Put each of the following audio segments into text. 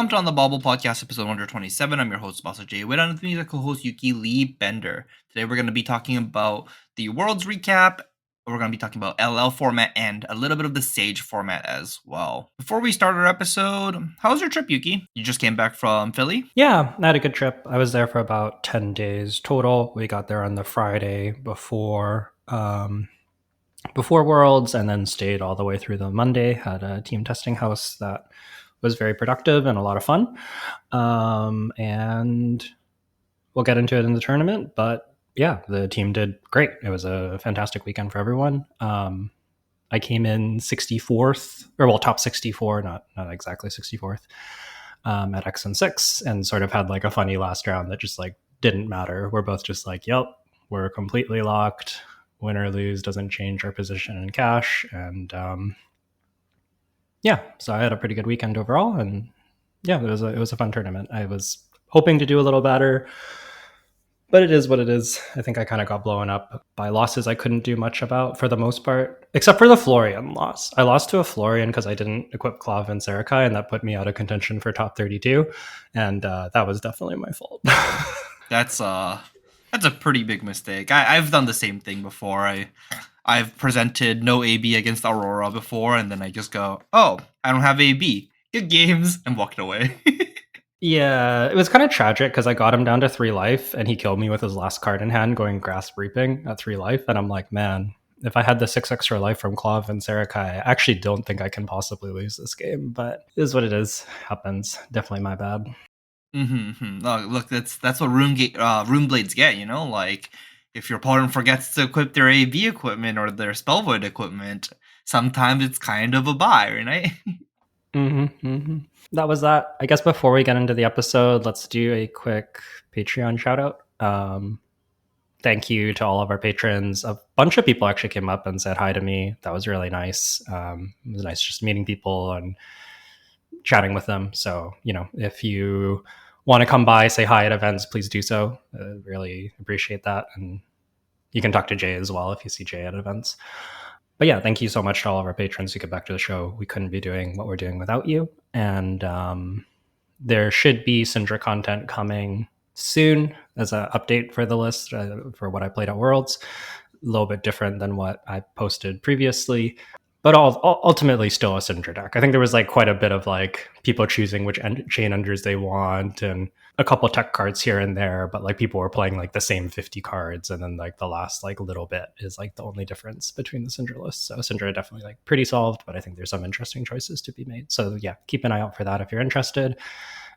Welcome to On the Bobble Podcast, episode 127. I'm your host, Basa J. With with me, the co-host Yuki Lee Bender. Today we're going to be talking about the Worlds recap. We're going to be talking about LL format and a little bit of the Sage format as well. Before we start our episode, how was your trip, Yuki? You just came back from Philly? Yeah, I had a good trip. I was there for about 10 days total. We got there on the Friday before Worlds and then stayed all the way through the Monday. Had a team testing house that was very productive and a lot of fun. And we'll get into it in the tournament. But yeah, the team did great. It was a fantastic weekend for everyone. I came in 64th, top 64, not exactly 64th, at XN6, and sort of had like a funny last round that just like didn't matter. We're both just like, yep, we're completely locked. Win or lose doesn't change our position in cash. And yeah, so I had a pretty good weekend overall. And yeah, it was a fun tournament. I was hoping to do a little better, but it is what it is. I think I kind of got blown up by losses I couldn't do much about for the most part, except for the Florian loss. I lost to a Florian because I didn't equip Clav and Sarakai, and that put me out of contention for top 32. And that was definitely my fault. That's a pretty big mistake. I've done the same thing before. I've presented no AB against Aurora before, and then I just go, oh, I don't have AB. Good games, and walked away. Yeah, it was kind of tragic because I got him down to 3 life and he killed me with his last card in hand going Grasp Reaping at 3 life. And I'm like, man, if I had the 6 extra life from Clav and Sarakai, I actually don't think I can possibly lose this game. But it is what it is. Happens. Definitely my bad. Mm-hmm. Look, that's what Rune Blades get, you know? Like, if your opponent forgets to equip their AB equipment or their Spell Void equipment, sometimes it's kind of a buy, right? That was that. I guess before we get into the episode, let's do a quick Patreon shout out. Thank you to all of our patrons. A bunch of people actually came up and said hi to me. That was really nice. It was nice just meeting people and chatting with them. So, if you want to come by, say hi at events, please do so. Really appreciate that. And you can talk to Jay as well if you see Jay at events. But yeah, thank you so much to all of our patrons who get back to the show. We couldn't be doing what we're doing without you. And there should be Syndra content coming soon as an update for the list for what I played at Worlds. A little bit different than what I posted previously, but ultimately still a Syndra deck. I think there was like quite a bit of like people choosing which chain enders they want and a couple tech cards here and there, but like people were playing like the same 50 cards, and then like the last like little bit is like the only difference between the Syndra lists. So Syndra definitely like pretty solved, but I think there's some interesting choices to be made. So yeah, keep an eye out for that if you're interested,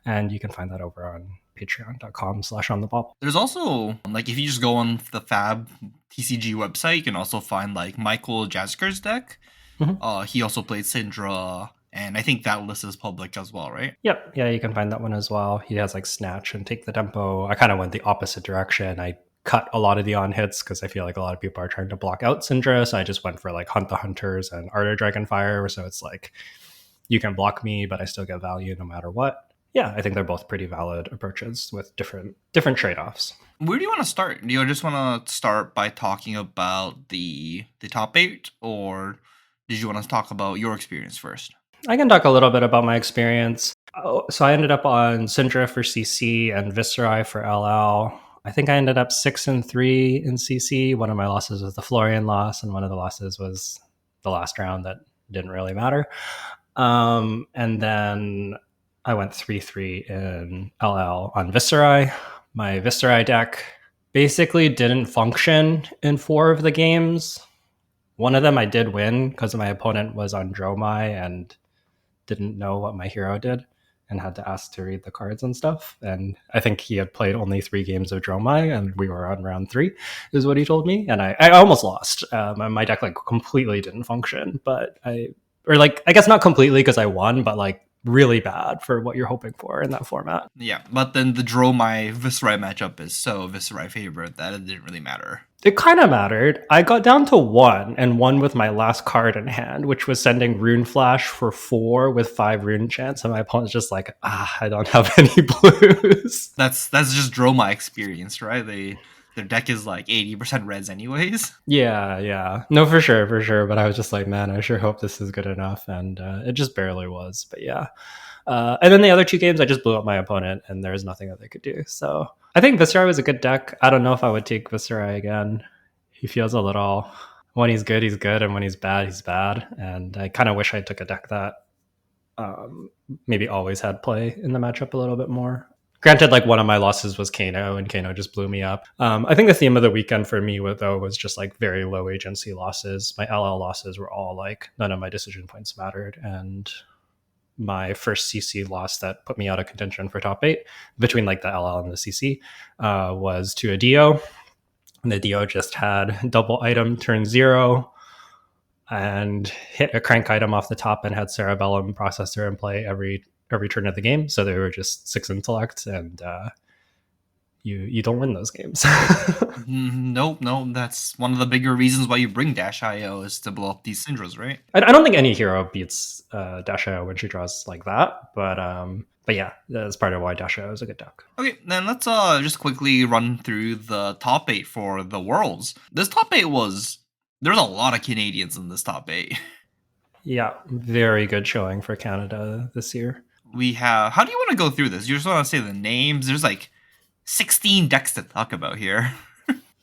and you can find that over on patreon.com/onthebobble. There's also, like, if you just go on the Fab TCG website, you can also find like Michael Jasker's deck. Mm-hmm. He also played Syndra, and I think that list is public as well, right? Yep. Yeah, you can find that one as well. He has like Snatch and Take the Tempo. I kind of went the opposite direction. I cut a lot of the on hits because I feel like a lot of people are trying to block out Syndra. So I just went for like Hunt the Hunters and Art of Dragonfire. So it's like you can block me, but I still get value no matter what. Yeah, I think they're both pretty valid approaches with different trade-offs. Where do you want to start? Do you just want to start by talking about the top 8, or did you want to talk about your experience first? I can talk a little bit about my experience. So I ended up on Syndra for CC and Viserai for LL. I think I ended up 6-3 in CC. One of my losses was the Florian loss, and one of the losses was the last round that didn't really matter. And then I went 3-3 in LL on Viserai. My Viserai deck basically didn't function in 4 of the games. One of them I did win because my opponent was on Dromai and didn't know what my hero did and had to ask to read the cards and stuff. And I think he had played only 3 games of Dromai and we were on round 3 is what he told me. And I almost lost. My deck like completely didn't function, but I guess not completely because I won, but like really bad for what you're hoping for in that format. Yeah, but then the Dromai Viserai matchup is so Viserai favorite that it didn't really matter. It kind of mattered. I got down to 1 and won with my last card in hand, which was sending Rune Flash for 4 with 5 rune chance, and my opponent's just like, I don't have any blues. That's just Dromai experience, right? Their deck is like 80% reds anyways. Yeah. No, for sure. But I was just like, man, I sure hope this is good enough. And it just barely was. But yeah. And then the other two games, I just blew up my opponent, and there was nothing that they could do. So I think Viserai was a good deck. I don't know if I would take Viserai again. He feels a little, when he's good, and when he's bad. And I kind of wish I took a deck that maybe always had play in the matchup a little bit more. Granted, like one of my losses was Kano, and Kano just blew me up. I think the theme of the weekend for me, though, was just like very low agency losses. My LL losses were all like none of my decision points mattered, and my first CC loss that put me out of contention for top 8 between like the LL and the CC was to a Dio. And the Dio just had double item turn 0 and hit a crank item off the top and had Cerebellum processor in play every turn of the game. So they were just 6 intellect, and you don't win those games. Nope. That's one of the bigger reasons why you bring Dash IO is to blow up these Syndras, right? I don't think any hero beats Dash IO when she draws like that, but yeah, that's part of why Dash IO is a good deck. Okay, then let's just quickly run through the top 8 for the Worlds. This top 8 there's a lot of Canadians in this top 8. Yeah, very good showing for Canada this year. We have, how do you want to go through this? You just want to say the names? There's like 16 decks to talk about here.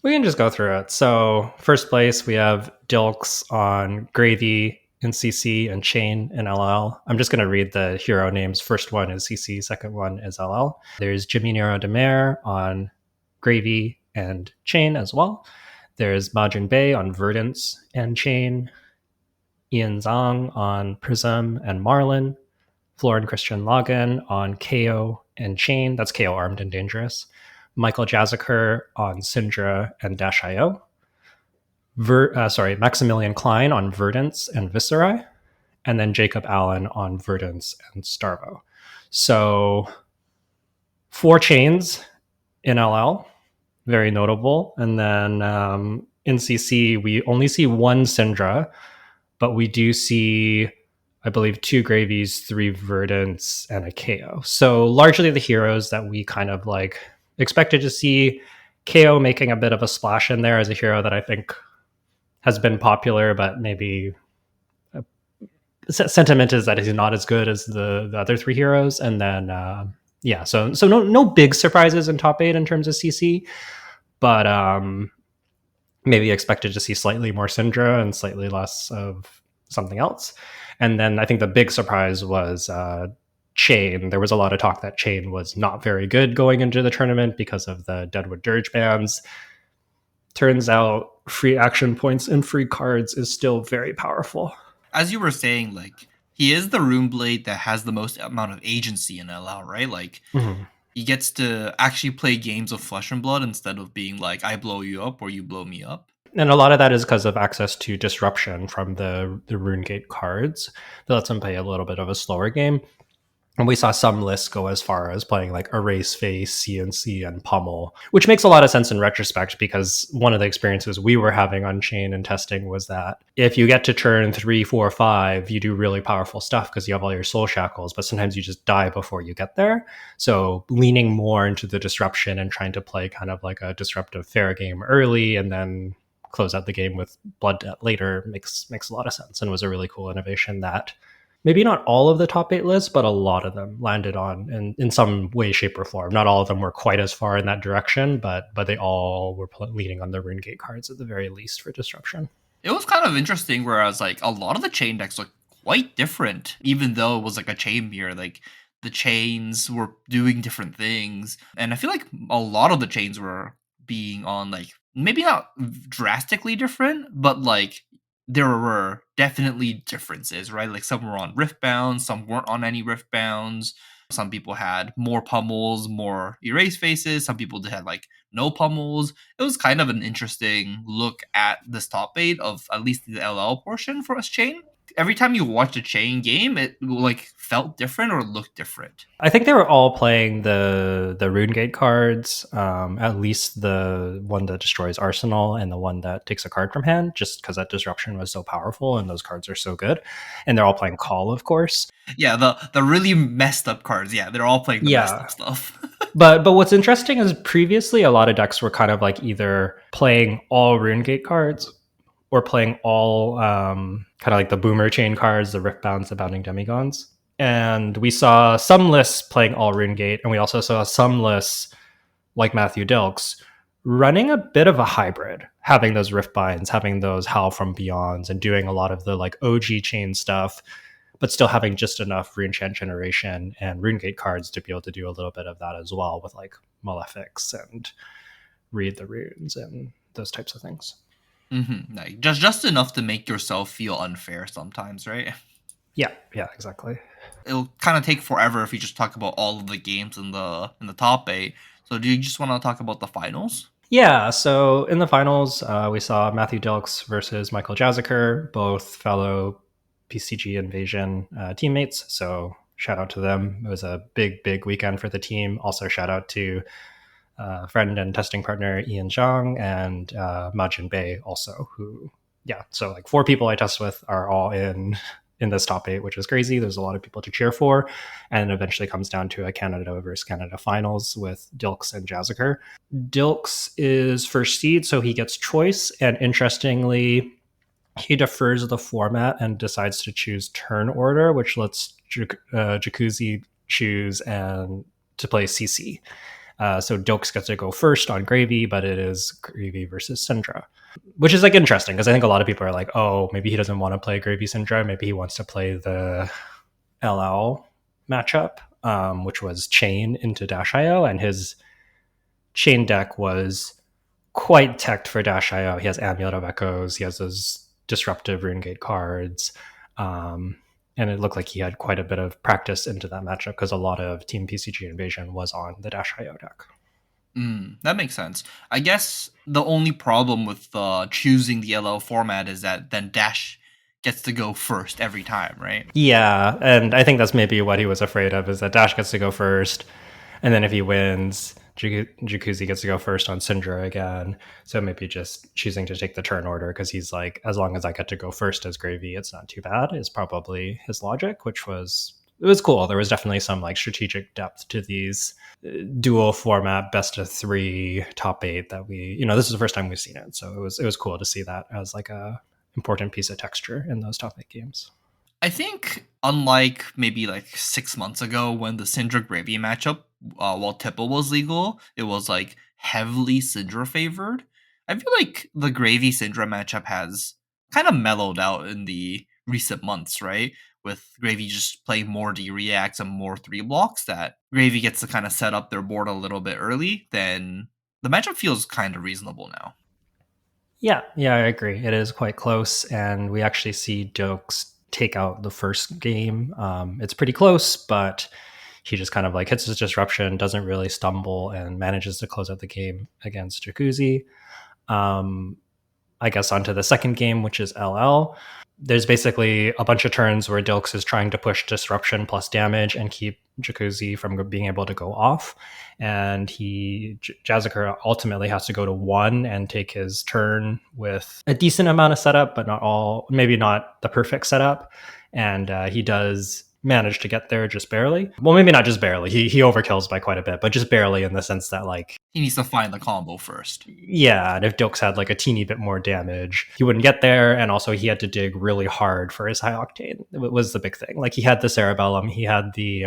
We can just go through it. So first place, we have Dilks on Gravy in CC and Chain in LL. I'm just going to read the hero names. First one is CC, second one is LL. There's Jimmy Nero Demare on Gravy and Chain as well. There's Majin Bay on Verdance and Chain. Ian Zhang on Prism and Marlin. Florin Christian Logan on KO and Chain. That's KO Armed and Dangerous. Michael Jazaker on Syndra and Dash IO. Maximilian Klein on Verdance and Viserai. And then Jacob Allen on Verdance and Starvo. So 4 chains in LL, very notable. And then in CC, we only see 1 Syndra, but we do see, I believe, 2 Gravies, 3 Verdants, and a KO. So largely the heroes that we kind of like expected to see. KO making a bit of a splash in there as a hero that I think has been popular, but maybe sentiment is that he's not as good as the other 3 heroes. And then so no big surprises in top 8 in terms of CC, but maybe expected to see slightly more Syndra and slightly less of something else. And then I think the big surprise was Chain. There was a lot of talk that Chain was not very good going into the tournament because of the Deadwood Dirge bans. Turns out free action points and free cards is still very powerful. As you were saying, like, he is the Runeblade that has the most amount of agency in LL, right? Like, he gets to actually play games of Flesh and Blood instead of being like, I blow you up or you blow me up. And a lot of that is because of access to disruption from the Runegate cards that lets him play a little bit of a slower game. And we saw some lists go as far as playing like Erase Face, CNC, and Pummel, which makes a lot of sense in retrospect because one of the experiences we were having on Chain and testing was that if you get to turn 3, 4, 5, you do really powerful stuff because you have all your soul shackles, but sometimes you just die before you get there. So leaning more into the disruption and trying to play kind of like a disruptive fair game early and then close out the game with Blood Debt later makes a lot of sense and was a really cool innovation that maybe not all of the top 8 lists, but a lot of them landed on in some way, shape, or form. Not all of them were quite as far in that direction, but they all were leaning on the Runegate cards at the very least for disruption. It was kind of interesting, whereas like a lot of the chain decks look quite different, even though it was like a chain mirror. Like the chains were doing different things, and I feel like a lot of the chains were being on like maybe not drastically different, but like there were definitely differences, right? Like some were on rift bounds, some weren't on any rift bounds. Some people had more pummels, more erase faces. Some people had like no pummels. It was kind of an interesting look at this top 8 of at least the LL portion for us chain. Every time you watched a chain game, it like felt different or looked different. I think they were all playing the Runegate cards, at least the one that destroys Arsenal and the one that takes a card from hand, just because that disruption was so powerful and those cards are so good. And they're all playing Call, of course. Yeah, the really messed up cards. Yeah, they're all playing the messed up stuff. But what's interesting is previously a lot of decks were kind of like either playing all Runegate cards or playing all kind of like the Boomer chain cards, the Rift Bounds, the Bounding Demigons. And we saw some lists playing all RuneGate, and we also saw some lists like Matthew Dilks running a bit of a hybrid, having those Rift Binds, having those Howl from Beyonds, and doing a lot of the like OG chain stuff, but still having just enough Runechant generation and RuneGate cards to be able to do a little bit of that as well with like Malefics and Read the Runes and those types of things. Like just enough to make yourself feel unfair sometimes, right? Yeah, exactly. It'll kind of take forever if you just talk about all of the games in the top 8. So do you just want to talk about the finals? Yeah, so in the finals, we saw Matthew Dilks versus Michael Jazaker, both fellow PCG Invasion teammates. So shout out to them. It was a big weekend for the team. Also shout out to friend and testing partner Ian Zhang and Majin Bei also, who, yeah, so like 4 people I test with are all in this top 8, which is crazy. There's a lot of people to cheer for, and it eventually comes down to a Canada versus Canada finals with Dilks and Jazaker. Dilks is first seed, so he gets choice, and interestingly, he defers the format and decides to choose turn order, which lets Jacuzzi choose and to play CC. So Dilks gets to go first on Gravy, but it is Gravy versus Syndra, which is like interesting because I think a lot of people are like, oh, maybe he doesn't want to play Gravy Syndra. Maybe he wants to play the LL matchup, which was Chain into Dash.io, and his Chain deck was quite teched for Dash.io. He has Amulet of Echoes, he has those disruptive RuneGate cards, and it looked like he had quite a bit of practice into that matchup because a lot of Team PCG Invasion was on the Dash.io deck. That makes sense. I guess the only problem with choosing the LL format is that then Dash gets to go first every time, right? Yeah, and I think that's maybe what he was afraid of, is that Dash gets to go first, and then if he wins, Jacuzzi gets to go first on Syndra again. So maybe just choosing to take the turn order because he's like, as long as I get to go first as Gravy, it's not too bad, is probably his logic, which was, it was cool. There was definitely some like strategic depth to these dual format best of 3 top 8 that we, this is the first time we've seen it. So it was cool to see that as like a important piece of texture in those top 8 games. I think unlike maybe like 6 months ago when the Syndra Gravy matchup, while Tipple was legal, it was like heavily Syndra favored. I feel like the Gravy Syndra matchup has kind of mellowed out in the recent months, right? With Gravy just playing more D-reacts and more 3 blocks, that Gravy gets to kind of set up their board a little bit early, then the matchup feels kind of reasonable now. Yeah, I agree. It is quite close, and we actually see Dilks take out the first game. It's pretty close, but he just kind of like hits his disruption, doesn't really stumble, and manages to close out the game against Jacuzzi. I guess onto the second game, which is LL. There's basically a bunch of turns where Dilks is trying to push disruption plus damage and keep Jacuzzi from being able to go off. And Jazaker ultimately has to go to 1 and take his turn with a decent amount of setup, but maybe not the perfect setup. And he does manage to get there just barely. Well, maybe not just barely. He overkills by quite a bit, but just barely in the sense that like he needs to find the combo first. Yeah, and if Dilks had like a teeny bit more damage, he wouldn't get there, and also he had to dig really hard for his high octane. It was the big thing. Like he had the Cerebellum, he had the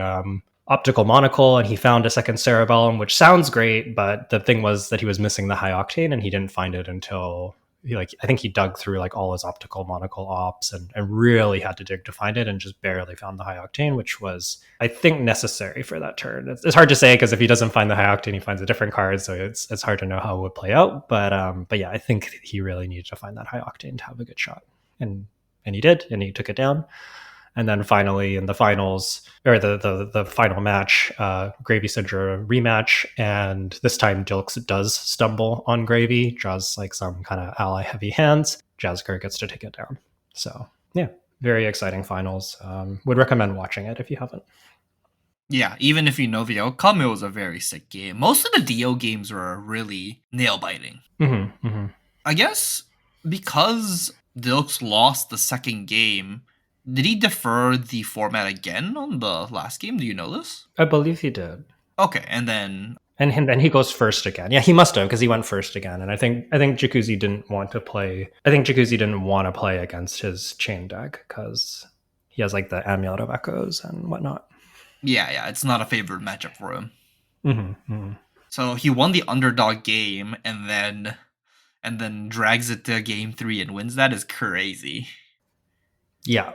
optical monocle, and he found a second Cerebellum, which sounds great, but the thing was that he was missing the high octane, and he didn't find it until I think he dug through like all his optical monocle ops and really had to dig to find it, and just barely found the high octane, which was, I think, necessary for that turn. It's hard to say because if he doesn't find the high octane, he finds a different card, so it's hard to know how it would play out. But yeah, I think he really needed to find that high octane to have a good shot, and he did, and he took it down. And then finally in the finals, or the final match, Gravy Syndra rematch, and this time Dilks does stumble on Gravy, draws like some kind of ally heavy hands. Jazaker gets to take it down. So yeah, very exciting finals. Would recommend watching it if you haven't. Yeah, even if you know the outcome, it was a very sick game. Most of the Dio games were really nail-biting. I guess because Dilks lost the second game, did he defer the format again on the last game? Do you know this? I believe he did. Okay, and then he goes first again. Yeah, he must have, because he went first again. And I think Jacuzzi didn't want to play. I think Jacuzzi didn't want to play against his chain deck because he has like the Amulet of Echoes and whatnot. Yeah, it's not a favorite matchup for him. Mm-hmm. So he won the underdog game and then drags it to game 3 and wins. That is crazy. Yeah,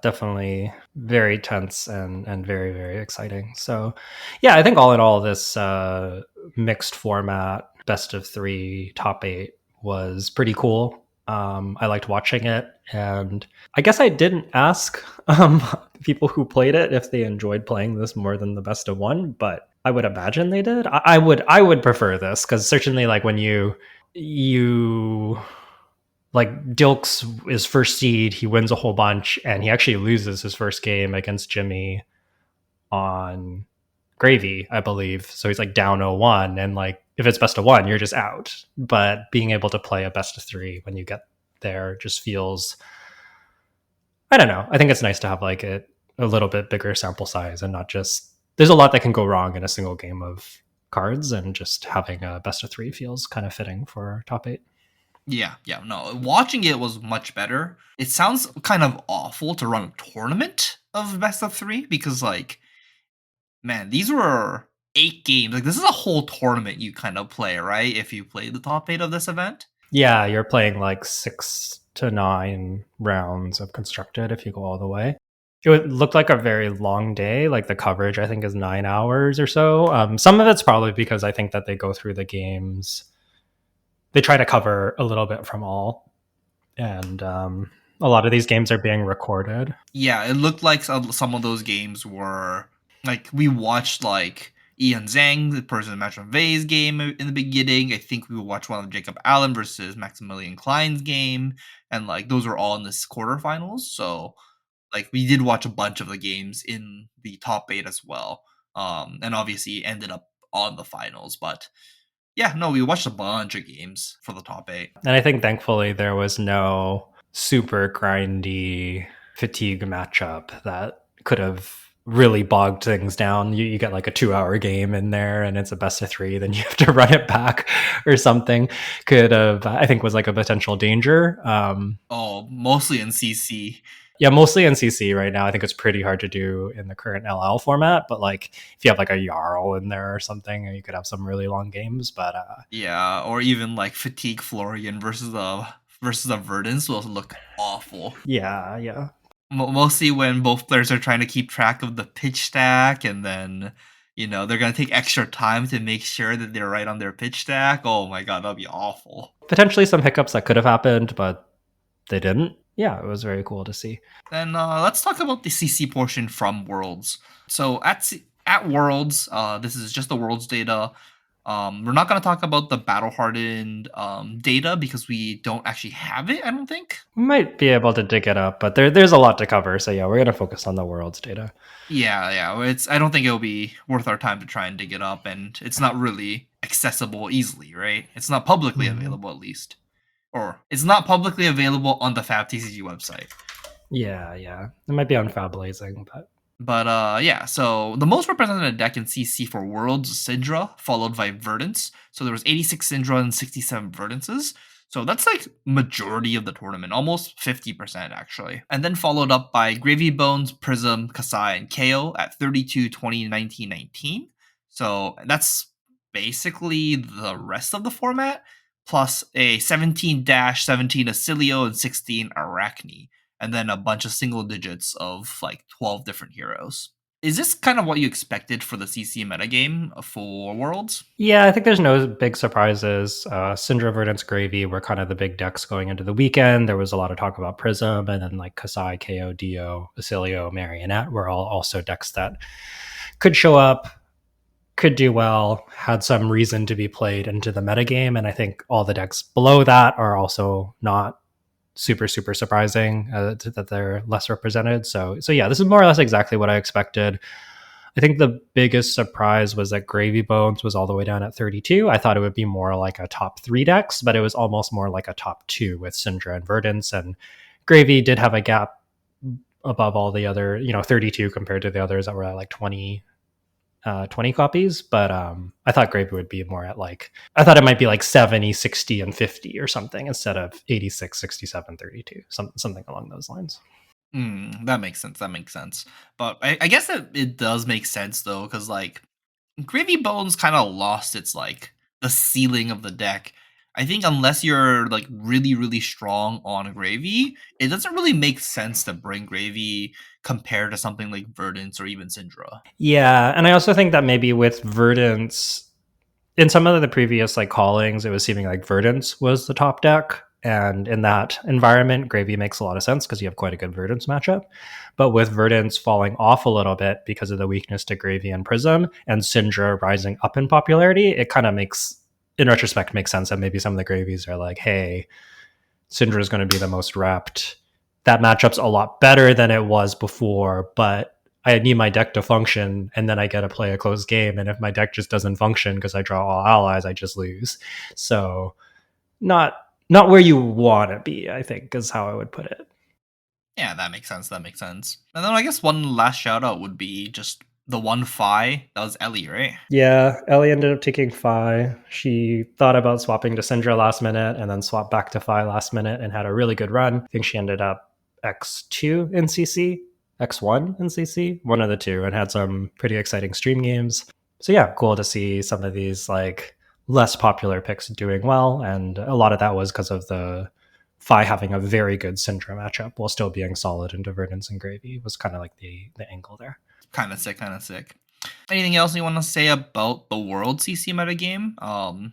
definitely very tense and very, very exciting. So, yeah, I think all in all, this mixed format, best of 3, top 8 was pretty cool. I liked watching it, and I guess I didn't ask people who played it if they enjoyed playing this more than the best of 1, but I would imagine they did. I would prefer this because certainly, like when you like Dilks is first seed, he wins a whole bunch, and he actually loses his first game against Jimmy on Gravy, I believe. So he's like down 0-1, and like if it's best of 1, you're just out. But being able to play a best of 3 when you get there just feels, I don't know. I think it's nice to have like a little bit bigger sample size and not just, there's a lot that can go wrong in a single game of cards, and just having a best of 3 feels kind of fitting for top 8. Yeah, no. Watching it was much better. It sounds kind of awful to run a tournament of best of 3 because, like, man, these were 8 games. Like, this is a whole tournament you kind of play, right? If you play the top 8 of this event. Yeah, you're playing like 6 to 9 rounds of constructed if you go all the way. It looked like a very long day. Like the coverage, I think, is 9 hours or so. Some of it's probably because I think that they go through the games. They try to cover a little bit from all, and a lot of these games are being recorded. Yeah, it looked like some of those games were like we watched like Ian Zhang, the person match on Vei's game in the beginning. I think we watched one of Jacob Allen versus Maximilian Klein's game, and like those were all in this quarterfinals. So like we did watch a bunch of the games in the top 8 as well. And obviously ended up on the finals, but yeah, no, we watched a bunch of games for the top 8. And I think thankfully there was no super grindy fatigue matchup that could have really bogged things down. You get like a 2-hour game in there and it's a best of 3, then you have to run it back or something. Could have, I think, was like a potential danger. Oh, mostly in CC. Yeah, mostly in CC right now. I think it's pretty hard to do in the current LL format, but like if you have like a Jarl in there or something, you could have some really long games. But yeah, or even like Fatigue Florian versus a Verdance will look awful. yeah. Mostly when both players are trying to keep track of the pitch stack, and then they're gonna take extra time to make sure that they're right on their pitch stack. Oh my god, that'd be awful. Potentially some hiccups that could have happened, but they didn't. Yeah, it was very cool to see. Then let's talk about the CC portion from Worlds. So at Worlds, this is just the Worlds data. We're not going to talk about the battle hardened data because we don't actually have it, I don't think. We might be able to dig it up, but there's a lot to cover. So yeah, we're going to focus on the Worlds data. Yeah. I don't think it'll be worth our time to try and dig it up, and it's not really accessible easily, right? It's not publicly available, at least. Or it's not publicly available on the FabTCG website. Yeah. It might be on Fabblazing, But yeah, so the most represented deck in CC for Worlds is Syndra, followed by Verdance. So there was 86 Syndra and 67 Verdances. So that's like majority of the tournament, almost 50% actually. And then followed up by Gravy Bones, Prism, Kasai, and KO at 32, 20, 19, 19. So that's basically the rest of the format, plus a 17-17 Acilio and 16 Arachne, and then a bunch of single digits of like 12 different heroes. Is this kind of what you expected for the CC metagame for Worlds? yeah, I think there's no big surprises. Syndra, Verdance, Gravy were kind of the big decks going into the weekend. There was a lot of talk about Prism, and then like Kasai, KO, Dio, Acilio, Marionette were all also decks that could show up, could do well, had some reason to be played into the metagame. And I think all the decks below that are also not super surprising that they're less represented. So yeah, this is more or less exactly what I expected. I think the biggest surprise was that Gravy Bones was all the way down at 32. I thought it would be more like a top 3 decks, but it was almost more like a top 2 with Syndra and Verdance. And Gravy did have a gap above all the other, 32 compared to the others that were at like 20 copies, but I thought Gravy would be more at like, I thought it might be like 70, 60, and 50 or something instead of 86, 67, 32, something along those lines. That makes sense. That makes sense. But I guess it does make sense though, because like Gravy Bones kind of lost its like the ceiling of the deck. I think unless you're like really really strong on Gravy, it doesn't really make sense to bring Gravy compared to something like Verdance or even Syndra. Yeah, and I also think that maybe with Verdance, in some of the previous like callings, it was seeming like Verdance was the top deck. And in that environment, Gravy makes a lot of sense because you have quite a good Verdance matchup. But with Verdance falling off a little bit because of the weakness to Gravy and Prism, and Syndra rising up in popularity, it kind of makes, in retrospect, makes sense that maybe some of the Gravies are like, hey, Syndra is going to be the most repped. That matchup's a lot better than it was before, but I need my deck to function, and then I get to play a close game. And if my deck just doesn't function because I draw all allies, I just lose. So not where you want to be, I think, is how I would put it. Yeah, that makes sense. That makes sense. And then I guess one last shout out would be just the one Fi. That was Ellie, right? Yeah, Ellie ended up taking Phi. She thought about swapping to Syndra last minute and then swapped back to Phi last minute and had a really good run. I think she ended up X2 in CC, X1 in CC, one of the two, and had some pretty exciting stream games. So yeah, cool to see some of these like less popular picks doing well. And a lot of that was because of the Phi having a very good Syndra matchup while still being solid into Verdance and Gravy was kind of like the angle there. Kind of sick. Kind of sick. Anything else you want to say about the World CC metagame?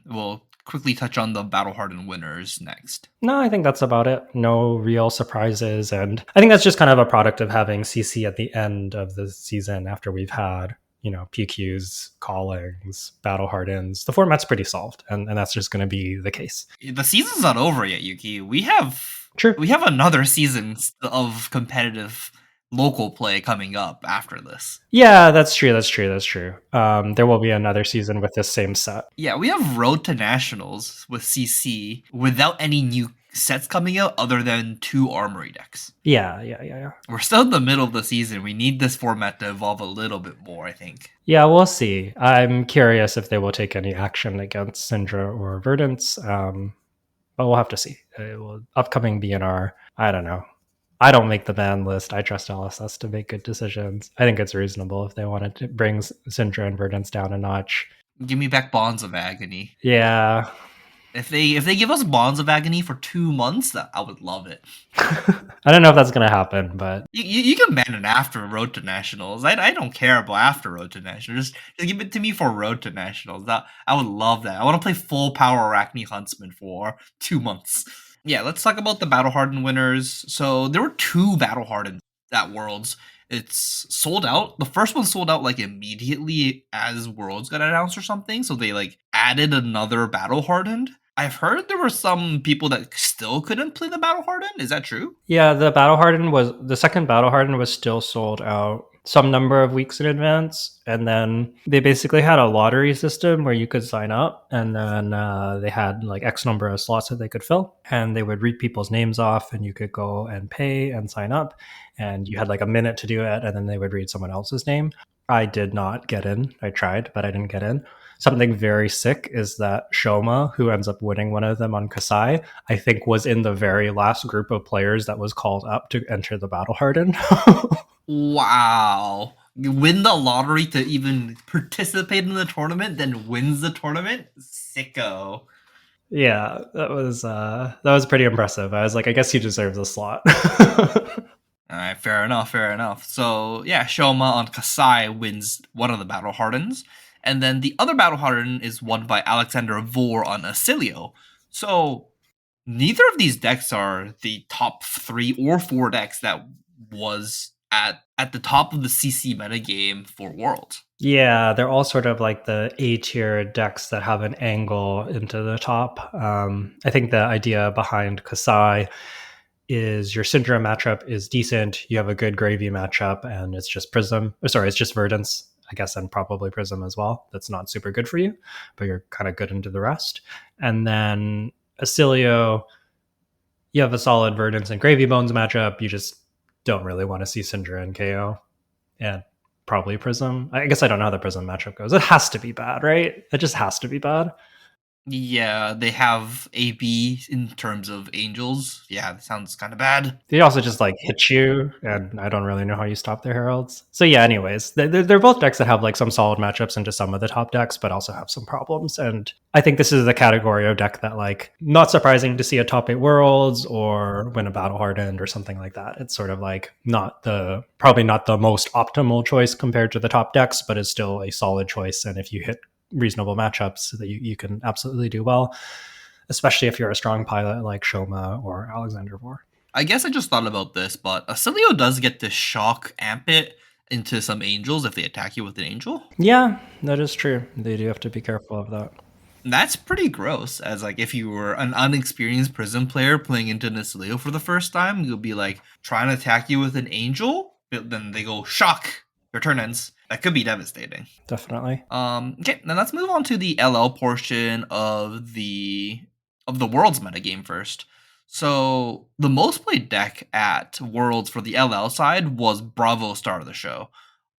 We'll quickly touch on the Battle Hardened winners next. No, I think that's about it. No real surprises. And I think that's just kind of a product of having CC at the end of the season after we've had, PQs, callings, battle hardens. The format's pretty solved, and that's just going to be the case. The season's not over yet, Yuki. We have True. another season of competitive local play coming up after this. Yeah, that's true. There will be another season with this same set. Yeah, we have Road to Nationals with CC without any new sets coming out other than 2 Armory decks. Yeah. We're still in the middle of the season. We need this format to evolve a little bit more, I think. Yeah, we'll see. I'm curious if they will take any action against Syndra or Verdance, but we'll have to see. Upcoming BNR, I don't know. I don't make the ban list. I trust LSS to make good decisions. I think it's reasonable if they wanted to bring Syndra and Verdance down a notch. Give me back Bonds of Agony. Yeah. If they give us Bonds of Agony for 2 months, I would love it. I don't know if that's gonna happen, but you can ban it after Road to Nationals. I don't care about after Road to Nationals. Just give it to me for Road to Nationals. I would love that. I want to play full power Arachne Huntsman for 2 months. Yeah, let's talk about the Battle Hardened winners. So there were 2 Battle Hardened at Worlds. It's sold out. The first one sold out like immediately as Worlds got announced or something. So they like added another Battle Hardened. I've heard there were some people that still couldn't play the Battle Hardened. Is that true? yeah, the second Battle Harden was still sold out some number of weeks in advance, and then they basically had a lottery system where you could sign up, and then they had like X number of slots that they could fill, and they would read people's names off, and you could go and pay and sign up, and you had like a minute to do it, and then they would read someone else's name. I did not get in. I tried, but I didn't get in. Something very sick is that Shoma, who ends up winning one of them on Kasai, I think was in the very last group of players that was called up to enter the Battle Harden. Wow. You win the lottery to even participate in the tournament, then wins the tournament? Sicko. Yeah, that was pretty impressive. I was like, I guess he deserves a slot. Alright, fair enough. So yeah, Shoma on Kasai wins one of the Battle Hardens. And then the other Battle Harden is won by Alexander Vor on Acilio. So neither of these decks are the top 3 or 4 decks that was at the top of the CC metagame for Worlds. Yeah, they're all sort of like the A tier decks that have an angle into the top. I think the idea behind Kasai is your Syndra matchup is decent. You have a good Gravy matchup, and it's just it's just Verdance, I guess, and probably Prism as well. That's not super good for you, but you're kind of good into the rest. And then Acilio, you have a solid Verdance and Gravy Bones matchup. You just don't really want to see Syndra and KO. And probably Prism. I guess I don't know how the Prism matchup goes. It has to be bad, right? It just has to be bad. Yeah, they have AB in terms of angels. Yeah, that sounds kind of bad. They also just like hit you, and I don't really know how you stop their heralds. So yeah, anyways, they're both decks that have like some solid matchups into some of the top decks, but also have some problems. And I think this is the category of deck that like not surprising to see a top 8 worlds or win a battle hardened or something like that. It's sort of like not the probably not the most optimal choice compared to the top decks, but it's still a solid choice. And if you hit reasonable matchups, that you can absolutely do well, especially if you're a strong pilot like Shoma or Alexander Vor. I guess I just thought about this, but Acilio does get to shock Ampit into some angels if they attack you with an angel. Yeah, that is true. They do have to be careful of that. That's pretty gross. As like if you were an unexperienced prison player playing into Acilio for the first time, you'll be like trying to attack you with an angel, but then they go shock. Your turn ends. That could be devastating. Definitely. Okay, then let's move on to the LL portion of the Worlds metagame first. So the most played deck at Worlds for the LL side was Bravo Star of the Show,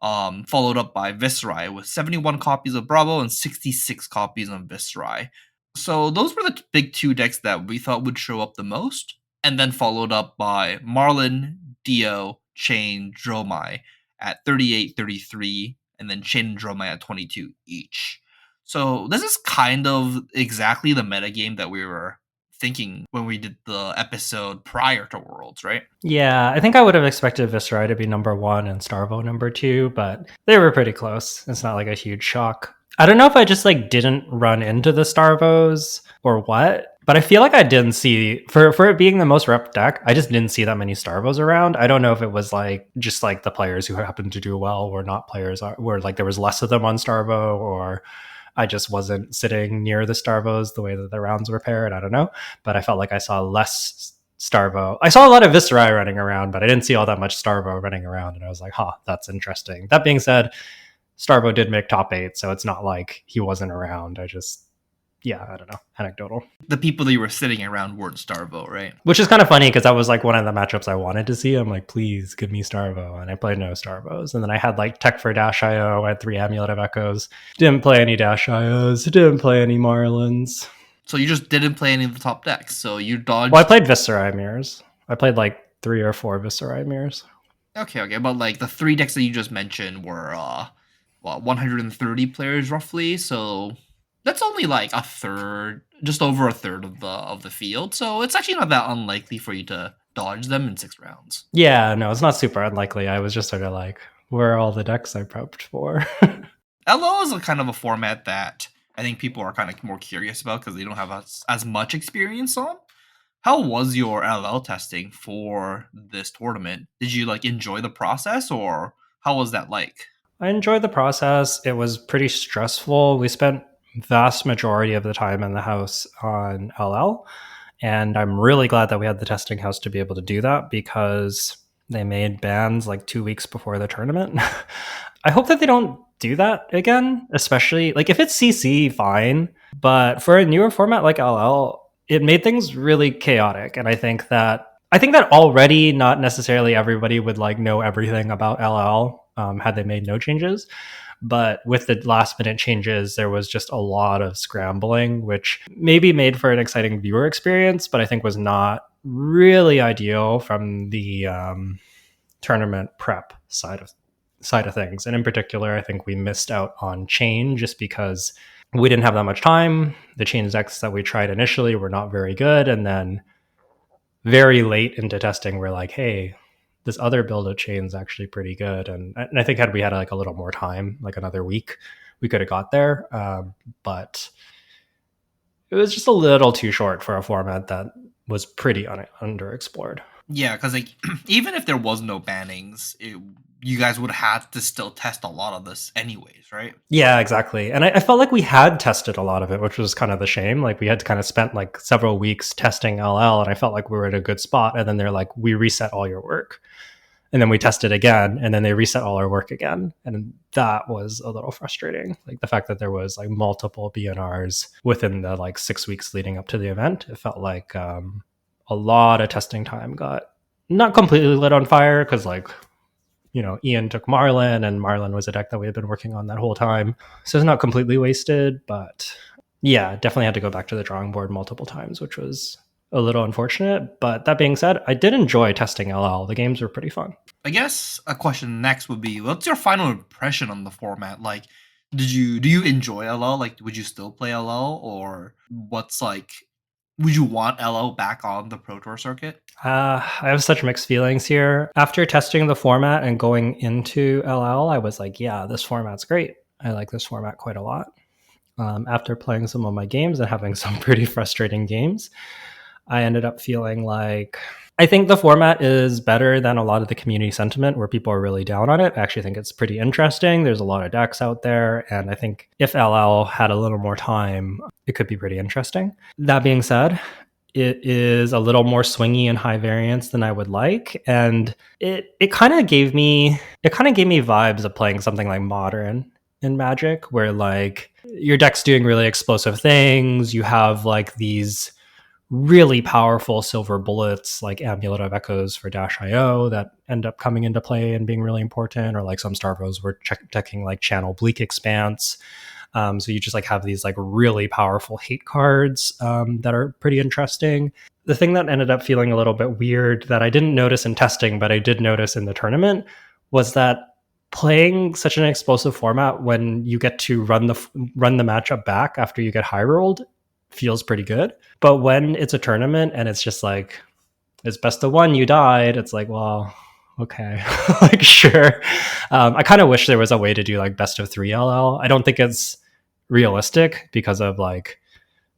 followed up by Viserai with 71 copies of Bravo and 66 copies of Viserai. So those were the big two decks that we thought would show up the most, and then followed up by Marlin, Dio, Chain, Dromai at 38, 33, and then Chain and Dromai at 22 each. So this is kind of exactly the metagame that we were thinking when we did the episode prior to Worlds, right? Yeah, I think I would have expected Viserai to be number 1 and Starvo number 2, but they were pretty close. It's not like a huge shock. I don't know if I just like didn't run into the Starvos or what, but I feel like I didn't see for it being the most rep deck, I just didn't see that many Starvos around. I don't know if it was like just like the players who happened to do well were not players where like there was less of them on Starvo, or I just wasn't sitting near the Starvos the way that the rounds were paired. I don't know, but I felt like I saw less Starvo. I saw a lot of Viserai running around, but I didn't see all that much Starvo running around, and I was like, huh, that's interesting. That being said, Starvo did make top 8, so it's not like he wasn't around. I don't know, anecdotal. The people that you were sitting around weren't Starvo, right? Which is kind of funny because that was like one of the matchups I wanted to see. I'm like, please give me Starvo. And I played no Starvos. And then I had like Tech for Dash IO. I had 3 Amulet of Echoes. Didn't play any Dash IOs. Didn't play any Marlins. So you just didn't play any of the top decks. So you dodged. Well, I played Viserai Mirrors. I played like 3 or 4 Viserai Mirrors. Okay. But like the 3 decks that you just mentioned were 130 players roughly. So that's only like a third, just over a third of the field. So it's actually not that unlikely for you to dodge them in 6 rounds. Yeah, no, it's not super unlikely. I was just sort of like, where are all the decks I prepped for? LO is a kind of a format that I think people are kind of more curious about because they don't have as much experience on. How was your LL testing for this tournament? Did you like enjoy the process, or how was that like? I enjoyed the process. It was pretty stressful. We spent vast majority of the time in the house on LL, and I'm really glad that we had the testing house to be able to do that because they made bans like 2 weeks before the tournament. I hope that they don't do that again, especially like if it's CC, fine, but for a newer format like LL, it made things really chaotic. And I think that already not necessarily everybody would like know everything about LL had they made no changes. But with the last minute changes, there was just a lot of scrambling, which maybe made for an exciting viewer experience, but I think was not really ideal from the tournament prep side of things. And in particular, I think we missed out on Chain just because we didn't have that much time. The Chain decks that we tried initially were not very good, and then very late into testing, we're like, hey, this other build of Chain's actually pretty good. And I think had we had like a little more time, like another week, we could have got there. But it was just a little too short for a format that was pretty underexplored. Yeah, because like even if there was no bannings, you guys would have to still test a lot of this anyways, right? Yeah, exactly. And I felt like we had tested a lot of it, which was kind of the shame. Like we had kind of spent like several weeks testing LL, and I felt like we were at a good spot. And then they're like, we reset all your work. And then we tested again, and then they reset all our work again. And that was a little frustrating. Like the fact that there was like multiple BNRs within the like 6 weeks leading up to the event. It felt like a lot of testing time got not completely lit on fire because like, Ian took Marlin, and Marlin was a deck that we had been working on that whole time. So it's not completely wasted, but Yeah, definitely had to go back to the drawing board multiple times, which was a little unfortunate. But that being said, I did enjoy testing LL. The games were pretty fun. I guess a question next would be, what's your final impression on the format? Like, do you enjoy LL? Like, would you still play LL, or what's like? Would you want LL back on the Pro Tour circuit? I have such mixed feelings here. After testing the format and going into LL, I was like, yeah, this format's great. I like this format quite a lot. After playing some of my games and having some pretty frustrating games, I ended up feeling like I think the format is better than a lot of the community sentiment where people are really down on it. I actually think it's pretty interesting. There's a lot of decks out there. And I think if LL had a little more time, it could be pretty interesting. That being said, it is a little more swingy and high variance than I would like. And it kind of gave me vibes of playing something like Modern in Magic, where like your deck's doing really explosive things. You have like these really powerful silver bullets like Amulet of Echoes for Dash IO that end up coming into play and being really important, or like some Starvos were checking like Channel Bleak Expanse. So you just like have these like really powerful hate cards that are pretty interesting. The thing that ended up feeling a little bit weird that I didn't notice in testing, but I did notice in the tournament, was that playing such an explosive format when you get to run the matchup back after you get high rolled feels pretty good. But when it's a tournament and it's just like it's best of one, you died, it's like, well, okay, like sure. I kind of wish there was a way to do like best of 3 LL. I don't think it's realistic because of like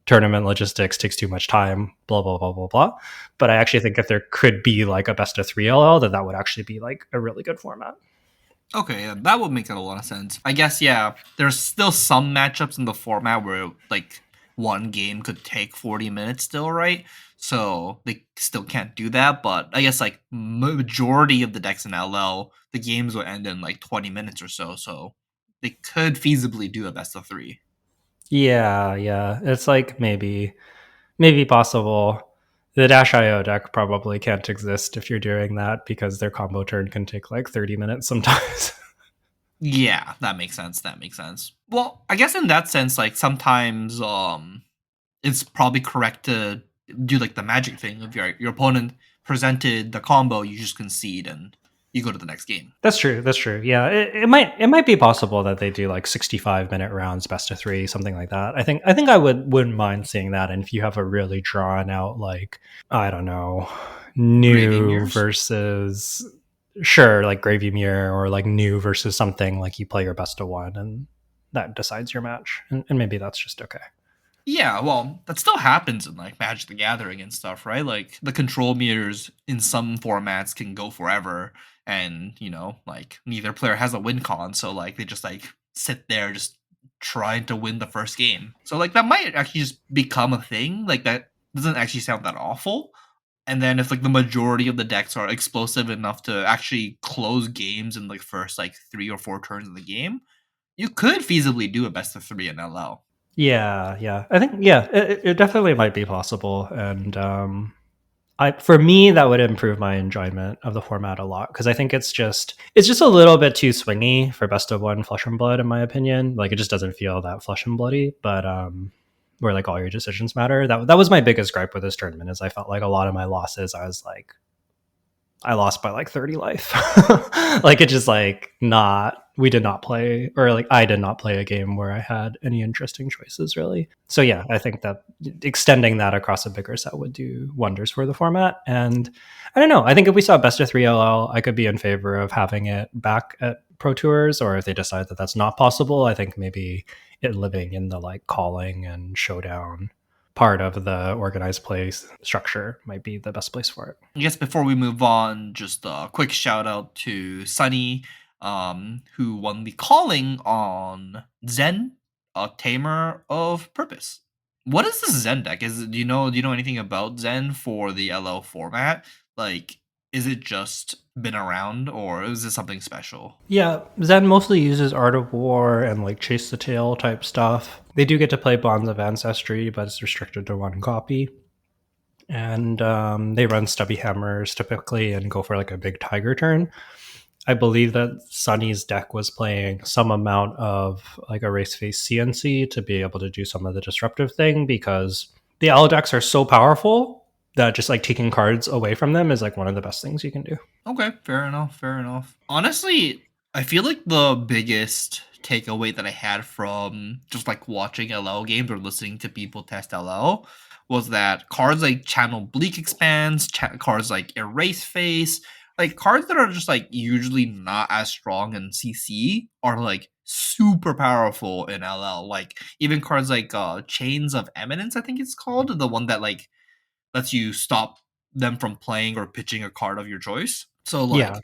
tournament logistics takes too much time, blah blah blah blah blah. But I actually think if there could be like a best of 3 LL, that would actually be like a really good format. Okay, yeah, that would make a lot of sense. I guess, yeah, there's still some matchups in the format where like one game could take 40 minutes still, right? So they still can't do that, but I guess like majority of the decks in LL, the games will end in like 20 minutes or so, so they could feasibly do a best of 3. Yeah. It's like maybe possible. The Dash IO deck probably can't exist if you're doing that because their combo turn can take like 30 minutes sometimes. Yeah, that makes sense. That makes sense. Well, I guess in that sense, like sometimes it's probably correct to do like the magic thing of your opponent presented the combo, you just concede and you go to the next game. That's true. That's true. Yeah, it might be possible that they do like 65-minute rounds, best of 3, something like that. I think I wouldn't mind seeing that. And if you have a really drawn out like I don't know, Gravy new mirrors. versus sure like Gravy Mirror or like new versus something like you play your best of one and that decides your match, and maybe that's just okay. Yeah, well, that still happens in like Magic the Gathering and stuff, right? Like the control meters in some formats can go forever, and like neither player has a win con, so like they just like sit there just trying to win the first game. So like that might actually just become a thing. Like that doesn't actually sound that awful. And then if like the majority of the decks are explosive enough to actually close games in like first like 3 or 4 turns of the game, you could feasibly do a best of 3 in LL. Yeah. I think it definitely might be possible, and I for me that would improve my enjoyment of the format a lot because I think it's just a little bit too swingy for best of one Flesh and Blood in my opinion. Like it just doesn't feel that flesh and bloody, but where like all your decisions matter. That was my biggest gripe with this tournament is I felt like a lot of my losses I was like I lost by like 30 life. Like it just like not we did not play or like I did not play a game where I had any interesting choices really. So yeah, I think that extending that across a bigger set would do wonders for the format. And I don't know, I think if we saw best of 3 LL, I could be in favor of having it back at Pro Tours, or if they decide that that's not possible, I think maybe it living in the like calling and showdown part of the organized play structure might be the best place for it. I guess before we move on, just a quick shout out to Sunny, who won the calling on Zen, a Tamer of Purpose. What is this Zen deck? Do you know anything about Zen for the LL format? Like, is it just been around, or is this something special? Yeah, Zen mostly uses Art of War and like Chase the Tail type stuff. They do get to play Bonds of Ancestry, but it's restricted to one copy. And they run Stubby Hammers typically and go for like a big Tiger turn. I believe that Sunny's deck was playing some amount of like a race face CNC to be able to do some of the disruptive thing because the L decks are so powerful that just like taking cards away from them is like one of the best things you can do. Okay, fair enough, fair enough. Honestly, I feel like the biggest takeaway that I had from just like watching LL games or listening to people test LL was that cards like Channel Bleak Expanse, cards like Erase Face, like cards that are just like usually not as strong in CC are like super powerful in LL. Like even cards like Chains of Eminence, I think it's called, the one that like lets you stop them from playing or pitching a card of your choice. So Yeah. like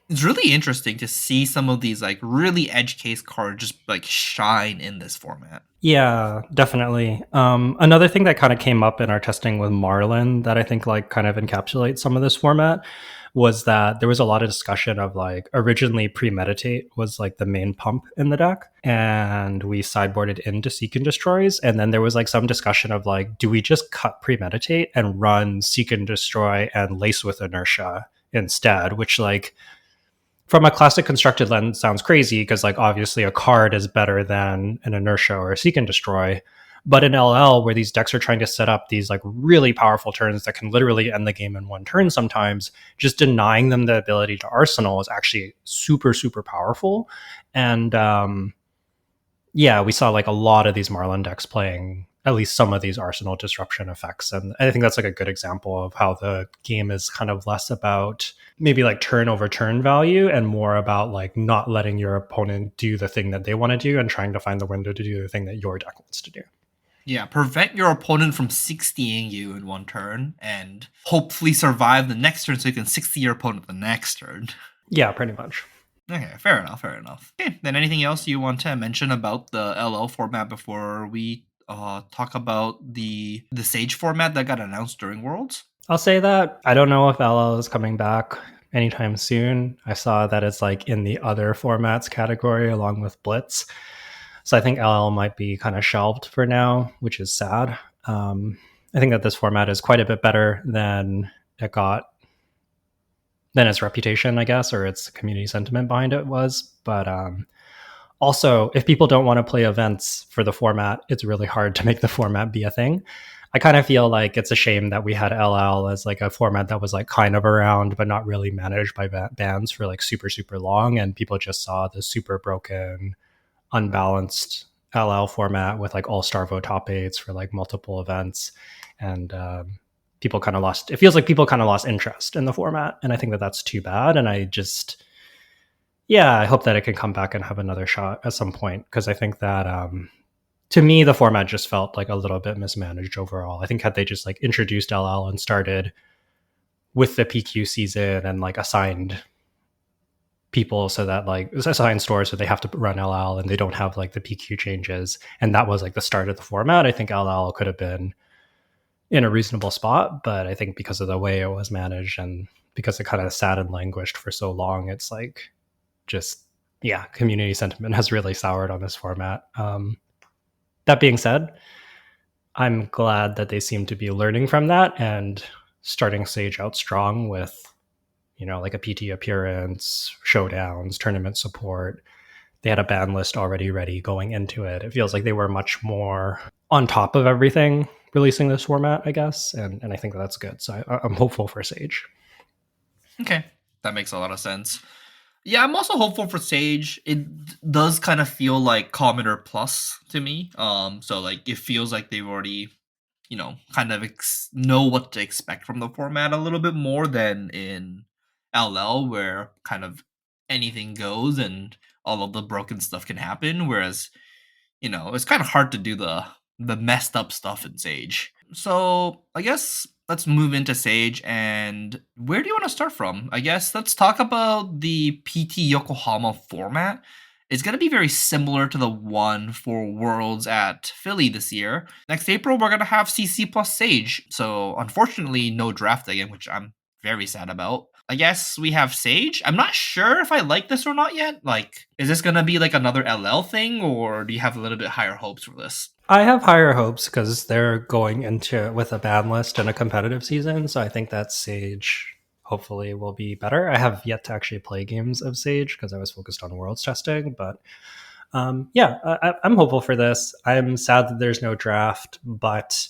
it's really interesting to see some of these like really edge case cards just like shine in this format. Yeah, definitely. Another thing that kind of came up in our testing with Marlin that I think like kind of encapsulates some of this format was that there was a lot of discussion of like originally premeditate was like the main pump in the deck, and we sideboarded into Seek and Destroys, and then there was like some discussion of like, do we just cut premeditate and run Seek and Destroy and Lace with Inertia instead? Which like from a classic constructed lens sounds crazy because like obviously a card is better than an inertia or a seek and destroy, but in LL where these decks are trying to set up these like really powerful turns that can literally end the game in one turn sometimes, just denying them the ability to arsenal is actually super super powerful. And yeah, we saw like a lot of these Marlin decks playing at least some of these arsenal disruption effects. And I think that's like a good example of how the game is kind of less about maybe like turn over turn value and more about like not letting your opponent do the thing that they want to do and trying to find the window to do the thing that your deck wants to do. Yeah, prevent your opponent from 60ing you in one turn and hopefully survive the next turn so you can 60 your opponent the next turn. Yeah, pretty much. Okay, fair enough, fair enough. Okay, then anything else you want to mention about the LL format before we talk about the Sage format that got announced during Worlds? I'll say that I don't know if LL is coming back anytime soon. I saw that it's like in the other formats category along with Blitz. So I think LL might be kind of shelved for now, which is sad. I think that this format is quite a bit better than it got, than its reputation, I guess, or its community sentiment behind it was. But also, if people don't want to play events for the format, it's really hard to make the format be a thing. I kind of feel like it's a shame that we had LL as like a format that was like kind of around, but not really managed by bands for like super, super long. And people just saw the super broken, unbalanced LL format with like all star vote top eights for like multiple events. And people kind of lost, it feels like people kind of lost interest in the format. And I think that that's too bad. And I just, yeah, I hope that it can come back and have another shot at some point because I think that to me the format just felt like a little bit mismanaged overall. I think had they just like introduced LL and started with the PQ season and like assigned people so that like assigned stores so they have to run LL and they don't have like the PQ changes, and that was like the start of the format, I think LL could have been in a reasonable spot. But I think because of the way it was managed and because it kind of sat and languished for so long, it's like just, yeah, community sentiment has really soured on this format. That being said, I'm glad that they seem to be learning from that and starting Sage out strong with, you know, like a PT appearance, showdowns, tournament support. They had a ban list already ready going into it. It feels like they were much more on top of everything releasing this format, I guess. And I think that's good. So I'm hopeful for Sage. Okay, that makes a lot of sense. Yeah, I'm also hopeful for Sage. It does kind of feel like Commoner Plus to me. So like it feels like they've already, kind of know what to expect from the format a little bit more than in LL, where kind of anything goes and all of the broken stuff can happen. Whereas, it's kind of hard to do the messed up stuff in Sage. So I guess let's move into Sage. And where do you want to start from? I guess let's talk about the PT Yokohama format. It's going to be very similar to the one for Worlds at Philly this year. Next April, we're going to have CC plus Sage. So unfortunately, no draft again, which I'm very sad about. I guess we have Sage. I'm not sure if I like this or not yet. Like, is this going to be like another LL thing, or do you have a little bit higher hopes for this? I have higher hopes because they're going into it with a ban list and a competitive season. So I think that Sage hopefully will be better. I have yet to actually play games of Sage because I was focused on Worlds testing, but yeah, I'm hopeful for this. I'm sad that there's no draft, but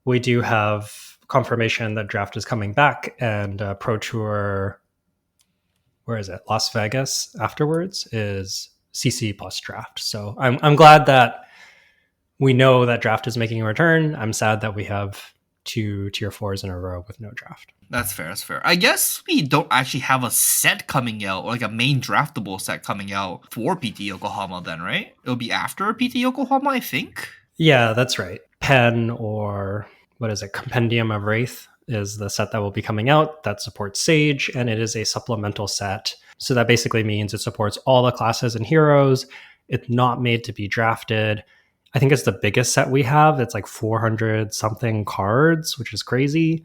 we do have confirmation that draft is coming back, and Pro Tour, where is it? Las Vegas afterwards is CC plus draft. So I'm glad that we know that draft is making a return. I'm sad that we have 2 tier 4s in a row with no draft. That's fair. That's fair. I guess we don't actually have a set coming out, or like a main draftable set coming out for PT Yokohama then, right? It'll be after PT Yokohama, I think. Yeah, that's right. Pen, or what is it? Compendium of Wraith is the set that will be coming out that supports Sage, and it is a supplemental set. So that basically means it supports all the classes and heroes. It's not made to be drafted. I think it's the biggest set we have. It's like 400 something cards, which is crazy.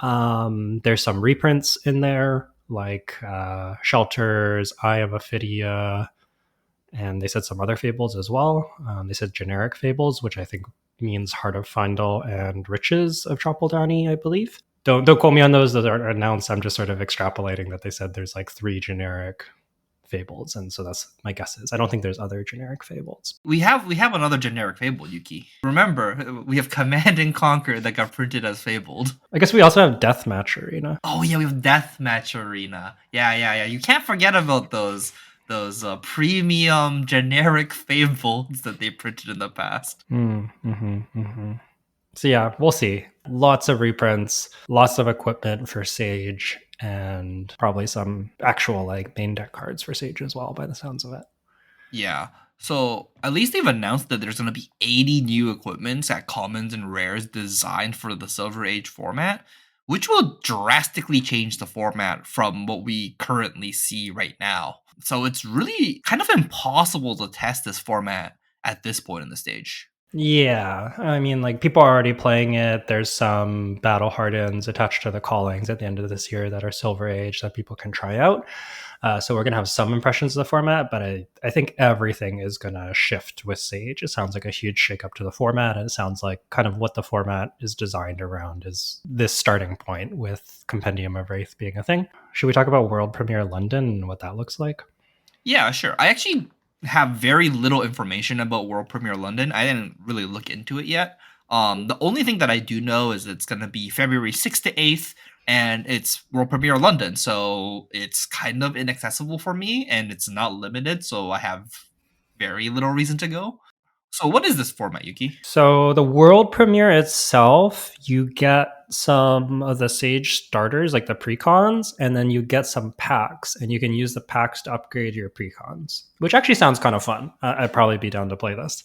There's some reprints in there, like Shelters, Eye of Ophidia, and they said some other fables as well. They said generic fables, which I think means Heart of Findle and Riches of Tropeldani, I believe. Don't quote me on those. Those aren't announced. I'm just sort of extrapolating that they said there's like 3 generic fables, and so that's my guess is. I don't think there's other generic fables. We have another generic fable, Yuki. Remember, we have Command and Conquer that got printed as fabled. I guess we also have Deathmatch Arena. Oh yeah, we have Deathmatch Arena. Yeah. You can't forget about those premium generic fables that they printed in the past. So yeah, we'll see. Lots of reprints, lots of equipment for Sage, and probably some actual like main deck cards for Sage as well, by the sounds of it. Yeah. So at least they've announced that there's going to be 80 new equipments at commons and rares designed for the Silver Age format, which will drastically change the format from what we currently see right now. So it's really kind of impossible to test this format at this point in the stage. Yeah, I mean, like people are already playing it. There's some battle hardens attached to the callings at the end of this year that are Silver Age that people can try out. So we're going to have some impressions of the format, but I think everything is going to shift with Sage. It sounds like a huge shakeup to the format. And it sounds like kind of what the format is designed around is this starting point with Compendium of Wraith being a thing. Should we talk about World Premiere London and what that looks like? Yeah, sure. I actually have very little information about World Premiere London. I didn't really look into it yet. The only thing that I do know is it's going to be February 6th to 8th, and it's World Premiere London, so it's kind of inaccessible for me, and it's not limited, so I have very little reason to go. So what is this format, Yuki? So the world premiere itself, you get some of the Sage starters, like the precons, and then you get some packs, and you can use the packs to upgrade your precons, which actually sounds kind of fun. I'd probably be down to play this.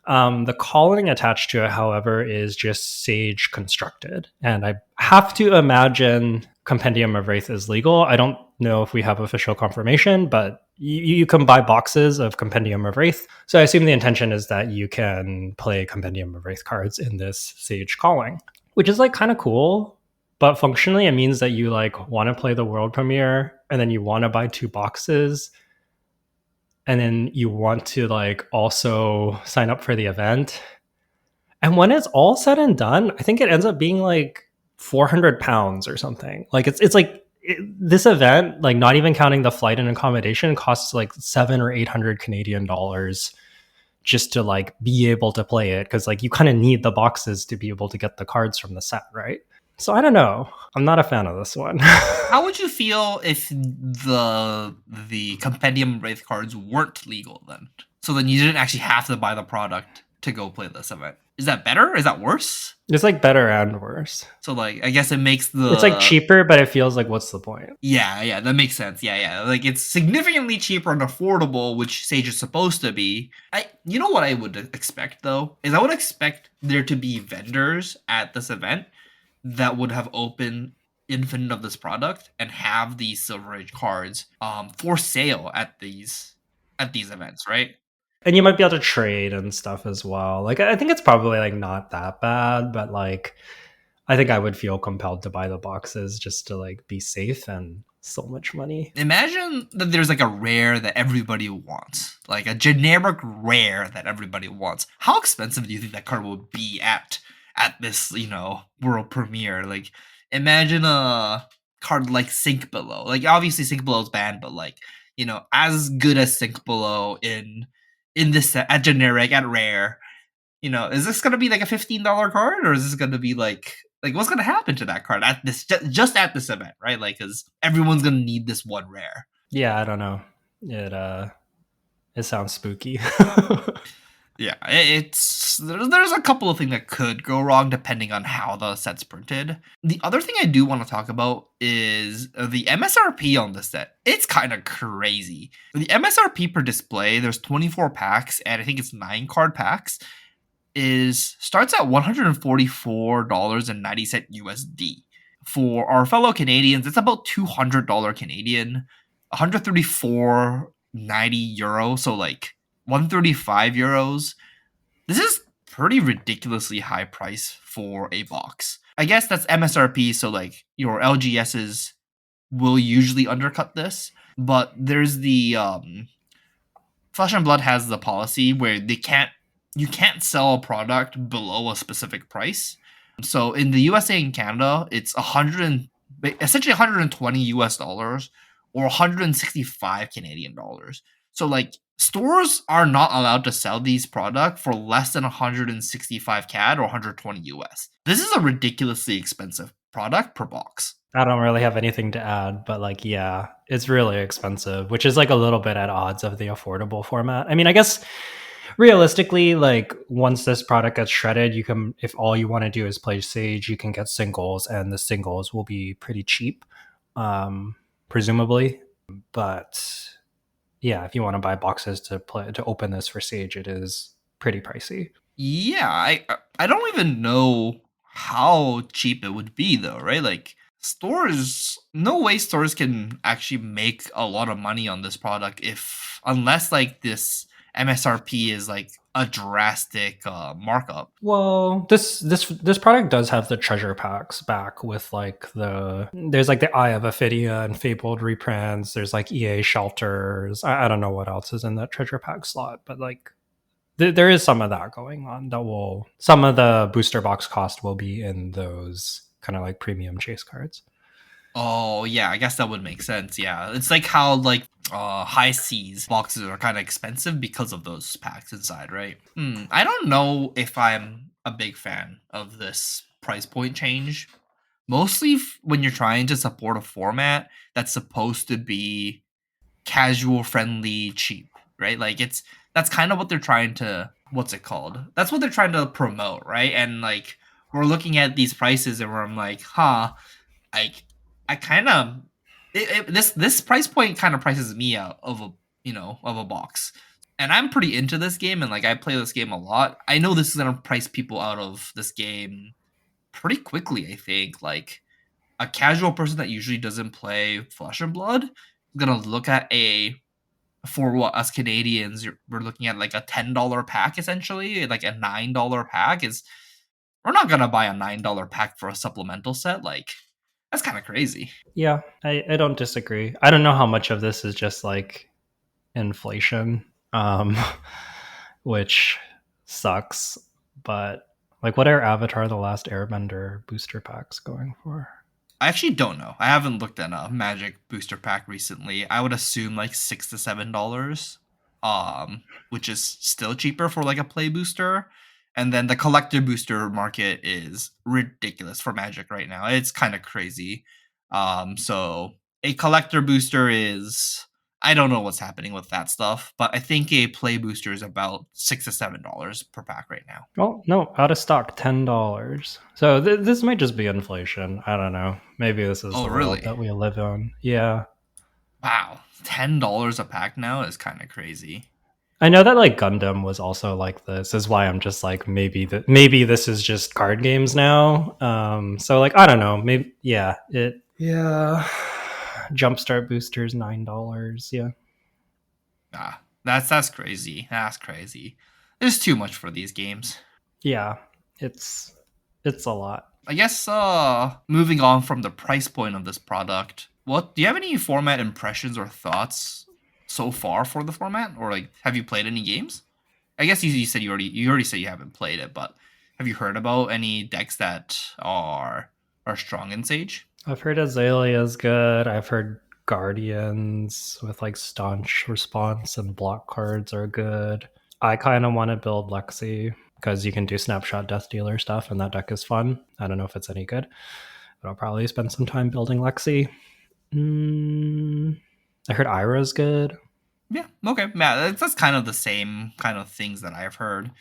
The calling attached to it, however, is just Sage constructed. And I have to imagine Compendium of Wraith is legal. I don't know if we have official confirmation, but you can buy boxes of Compendium of Wraith. So I assume the intention is that you can play Compendium of Wraith cards in this Sage calling, which is like kind of cool. But functionally, it means that you like want to play the world premiere and then you want to buy 2 boxes. And then you want to like also sign up for the event. And when it's all said and done, I think it ends up being like £400 or something. Like it's like this event, like not even counting the flight and accommodation, costs like 700 or 800 Canadian dollars just to like be able to play it, because like you kind of need the boxes to be able to get the cards from the set, right? So I don't know. I'm not a fan of this one. How would you feel if the Compendium Wraith cards weren't legal then? So then you didn't actually have to buy the product to go play this event. Is that better? Is that worse? It's like better and worse. So like I guess it makes the It's like cheaper, but it feels like what's the point? Yeah, that makes sense. Yeah. Like it's significantly cheaper and affordable, which Sage is supposed to be. You know what I would expect though? Is I would expect there to be vendors at this event that would have opened infinite of this product and have these Silver Age cards for sale at these events, right? And you might be able to trade and stuff as well. Like I think it's probably like not that bad, but like I think I would feel compelled to buy the boxes just to like be safe, and so much money. Imagine that there's like a rare that everybody wants, like a generic rare that everybody wants. How expensive do you think that card will be at this, world premiere? Like imagine a card like Sink Below. Like obviously Sink Below is banned, but like, you know, as good as Sink Below in this set at generic, at rare, you know, is this gonna be like a $15 card, or is this gonna be like what's gonna happen to that card at this just at this event, right? Like, because everyone's gonna need this one rare. Yeah, I don't know. It sounds spooky. Yeah, it's there's a couple of things that could go wrong depending on how the set's printed. The other thing I do want to talk about is the MSRP on this set. It's kind of crazy. The MSRP per display, there's 24 packs, and I think it's 9 card packs, is starts at $144.90 USD. For our fellow Canadians, it's about $200 Canadian, 134.90 euro, so like 135 euros. This is pretty ridiculously high price for a box. I guess that's MSRP, so like your LGSs will usually undercut this, but there's the Flesh and Blood has the policy where you can't sell a product below a specific price. So in the USA and Canada, it's essentially 120 US dollars or 165 Canadian dollars. So like stores are not allowed to sell these products for less than 165 CAD or 120 US. This is a ridiculously expensive product per box. I don't really have anything to add, but like, yeah, it's really expensive, which is like a little bit at odds of the affordable format. I mean, I guess realistically, like once this product gets shredded, you can, if all you want to do is play Sage, you can get singles, and the singles will be pretty cheap, presumably. But yeah, if you want to buy boxes to open this for Sage, it is pretty pricey. Yeah, I don't even know how cheap it would be though, right? Like stores, no way stores can actually make a lot of money on this product if unless like this MSRP is like a drastic markup. Well, this product does have the treasure packs back with like there's like the Eye of Ophidia and Fabled reprints. There's like EA shelters. I don't know what else is in that treasure pack slot, but like there is some of that going on. Some of the booster box cost will be in those kind of like premium chase cards. Oh yeah, I guess that would make sense. Yeah, it's like how like high seas boxes are kind of expensive because of those packs inside, right? I don't know if I'm a big fan of this price point change. Mostly when you're trying to support a format that's supposed to be casual, friendly, cheap, right? Like that's kind of what they're trying to what's it called? That's what they're trying to promote, right? And like we're looking at these prices and I'm like, huh, like I kind of this price point kind of prices me out of a box. And I'm pretty into this game and like I play this game a lot. I know this is gonna price people out of this game pretty quickly, I think. Like a casual person that usually doesn't play Flesh and Blood is gonna look at for what us Canadians we're looking at like a $10 pack essentially, like a $9 pack is we're not gonna buy a $9 pack for a supplemental set. Like that's kind of crazy. Yeah, I don't disagree. I don't know how much of this is just like inflation, which sucks. But like, what are Avatar: The Last Airbender booster packs going for? I actually don't know. I haven't looked at a Magic booster pack recently. I would assume like $6 to $7, which is still cheaper for like a play booster. And then the collector booster market is ridiculous for Magic right now. It's kind of crazy. So a collector booster is I don't know what's happening with that stuff, but I think a play booster is about $6 to $7 per pack right now. Oh no, out of stock, $10. So this might just be inflation. I don't know. Maybe this is the Really? world that we live in. Yeah, Wow, $10 a pack now is kind of crazy. I know that like Gundam was also like this. Is why I'm just like maybe this is just card games now. So like I don't know. Maybe yeah. Jumpstart boosters $9. Yeah. Ah, that's crazy. That's crazy. There's too much for these games. Yeah, it's a lot. I guess moving on from the price point of this product, what do you have any format impressions or thoughts so far for the format? Or like have you played any games? I guess you said you already said you haven't played it, but have you heard about any decks that are strong in Sage? I've heard Azalea's good. I've heard Guardians with like staunch response and block cards are good. I kind of want to build Lexi because you can do snapshot Death Dealer stuff and that deck is fun. I don't know if it's any good, but I'll probably spend some time building Lexi. I heard Ira's good. Yeah, okay. Yeah, that's kind of the same kind of things that I've heard.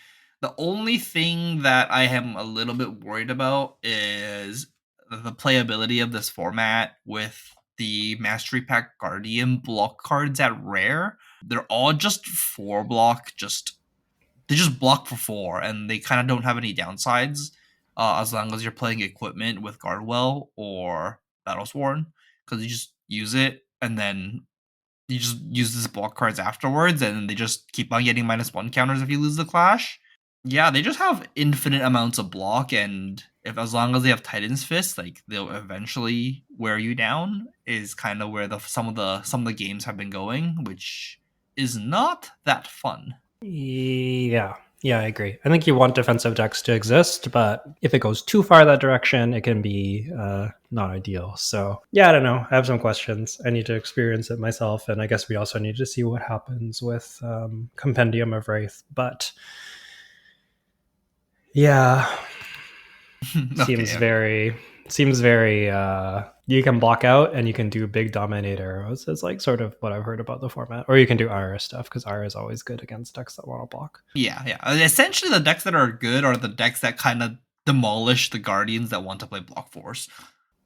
The only thing that I am a little bit worried about is the playability of this format with the Mastery Pack Guardian block cards at rare. They're all just 4 block, they just block for 4, and they kind of don't have any downsides as long as you're playing equipment with Guardwell or Battlesworn, because you just use it and then you just use these block cards afterwards, and they just keep on getting -1 counters if you lose the clash. Yeah, they just have infinite amounts of block, and if as long as they have Titan's Fist, like they'll eventually wear you down. Is kind of where some of the games have been going, which is not that fun. Yeah, I agree. I think you want defensive decks to exist, but if it goes too far that direction, it can be not ideal. So, yeah, I don't know. I have some questions. I need to experience it myself, and I guess we also need to see what happens with Compendium of Wraith. But yeah, seems Okay. very you can block out and you can do big dominate arrows. It's like sort of what I've heard about the format. Or you can do Ira stuff because Ira is always good against decks that want to block. Yeah. Essentially, the decks that are good are the decks that kind of demolish the Guardians that want to play block force.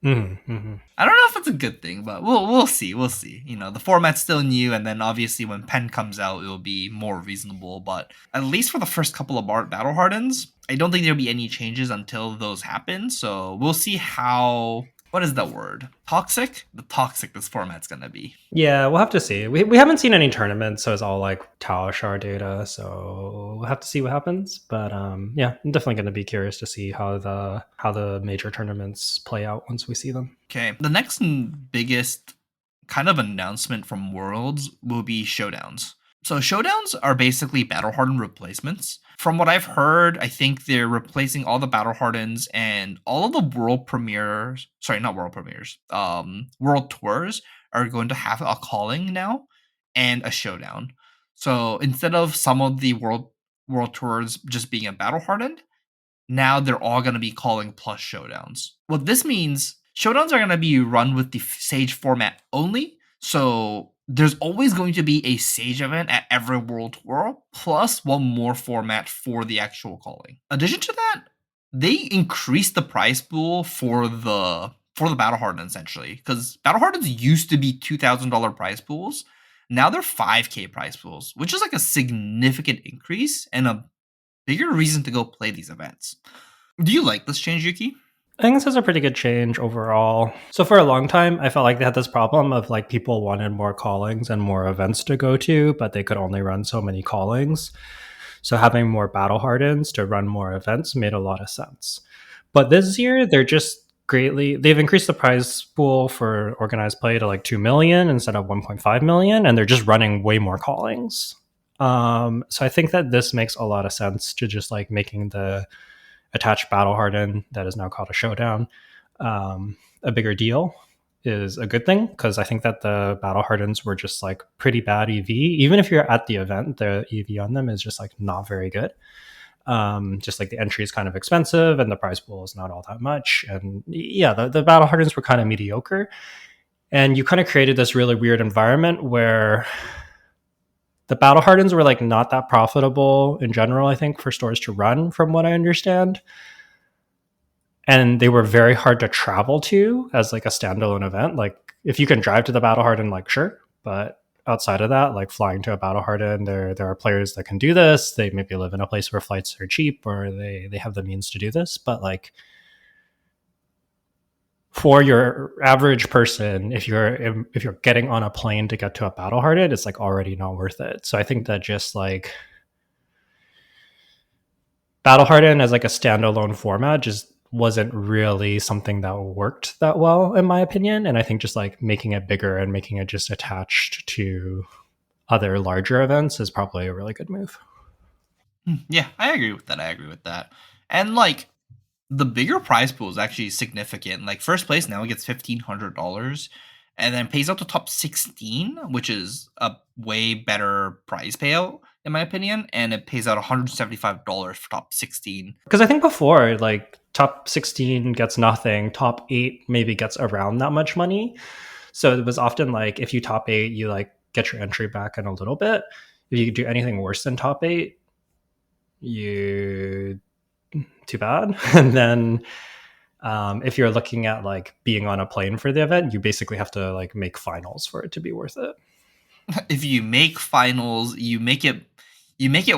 Mm-hmm. I don't know if it's a good thing, but we'll see. We'll see. You know, the format's still new, and then obviously when Pen comes out, it will be more reasonable. But at least for the first couple of battle hardens, I don't think there'll be any changes until those happen. So we'll see how. What is the word? Toxic? The toxic this format's gonna be. Yeah, we'll have to see. We haven't seen any tournaments, so it's all like Talishar data. So we'll have to see what happens. But yeah, I'm definitely going to be curious to see how the major tournaments play out once we see them. Okay, the next biggest kind of announcement from Worlds will be showdowns. So showdowns are basically battle hardened replacements. From what I've heard, I think they're replacing all the battle hardens, and all of the world premieres. Sorry, not world premieres. World tours are going to have a calling now and a showdown. So instead of some of the world tours just being a battle hardened, now they're all going to be calling plus showdowns. What this means, showdowns are going to be run with the Sage format only. So there's always going to be a Sage event at every World Tour, plus one more format for the actual calling. In addition to that, they increased the prize pool for the Battle Harden essentially, because Battle Hardens used to be $2,000 prize pools. Now they're 5K prize pools, which is like a significant increase and a bigger reason to go play these events. Do you like this change, Yuki? I think this is a pretty good change overall. So for a long time, I felt like they had this problem of like people wanted more callings and more events to go to, but they could only run so many callings. So having more battle hardens to run more events made a lot of sense. But this year, they've increased the prize pool for organized play to like 2 million instead of 1.5 million, and they're just running way more callings. So I think that this makes a lot of sense to just like making the attached battle harden that is now called a showdown a bigger deal is a good thing, because I think that the battle hardens were just like pretty bad EV. Even if you're at the event, the EV on them is just like not very good. Just like the entry is kind of expensive and the prize pool is not all that much. And yeah, the battle hardens were kind of mediocre. And you kind of created this really weird environment where the battle hardens were like not that profitable in general, I think, for stores to run, from what I understand. And they were very hard to travel to as like a standalone event. Like if you can drive to the battle harden, like sure, but outside of that, like flying to a battle harden, there are players that can do this. They maybe live in a place where flights are cheap, or they have the means to do this. But like for your average person, if you're getting on a plane to get to a battle harden, it's like already not worth it. So I think that just like battle harden as like a standalone format just wasn't really something that worked that well, in my opinion. And I think just like making it bigger and making it just attached to other larger events is probably a really good move. Yeah, I agree with that. And like the bigger prize pool is actually significant. Like first place now gets $1,500, and then pays out to top 16, which is a way better prize payout in my opinion. And it pays out $175 for top 16. Because I think before, like top 16 gets nothing, top 8 maybe gets around that much money. So it was often like if you top 8, you like get your entry back in a little bit. If you do anything worse than top 8, you too bad. And then if you're looking at like being on a plane for the event, you basically have to like make finals for it to be worth it. If you make finals, you make it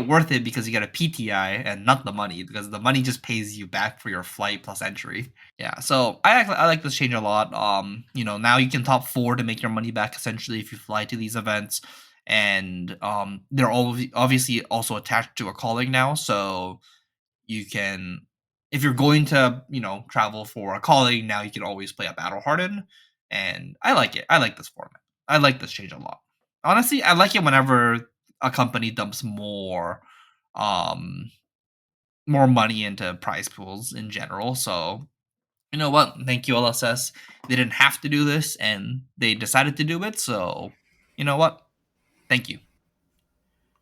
worth it because you get a PTI and not the money, because the money just pays you back for your flight plus entry. Yeah, so I like this change a lot. Now you can top 4 to make your money back essentially if you fly to these events, and they're all obviously also attached to a calling now, so you can, if you're going to travel for a calling now, you can always play a battle harden, and I like it. I like this format. I like this change a lot. Honestly, I like it whenever a company dumps um more money into prize pools in general. So you know what, thank you LSS. They didn't have to do this and they decided to do it, so you know what, thank you.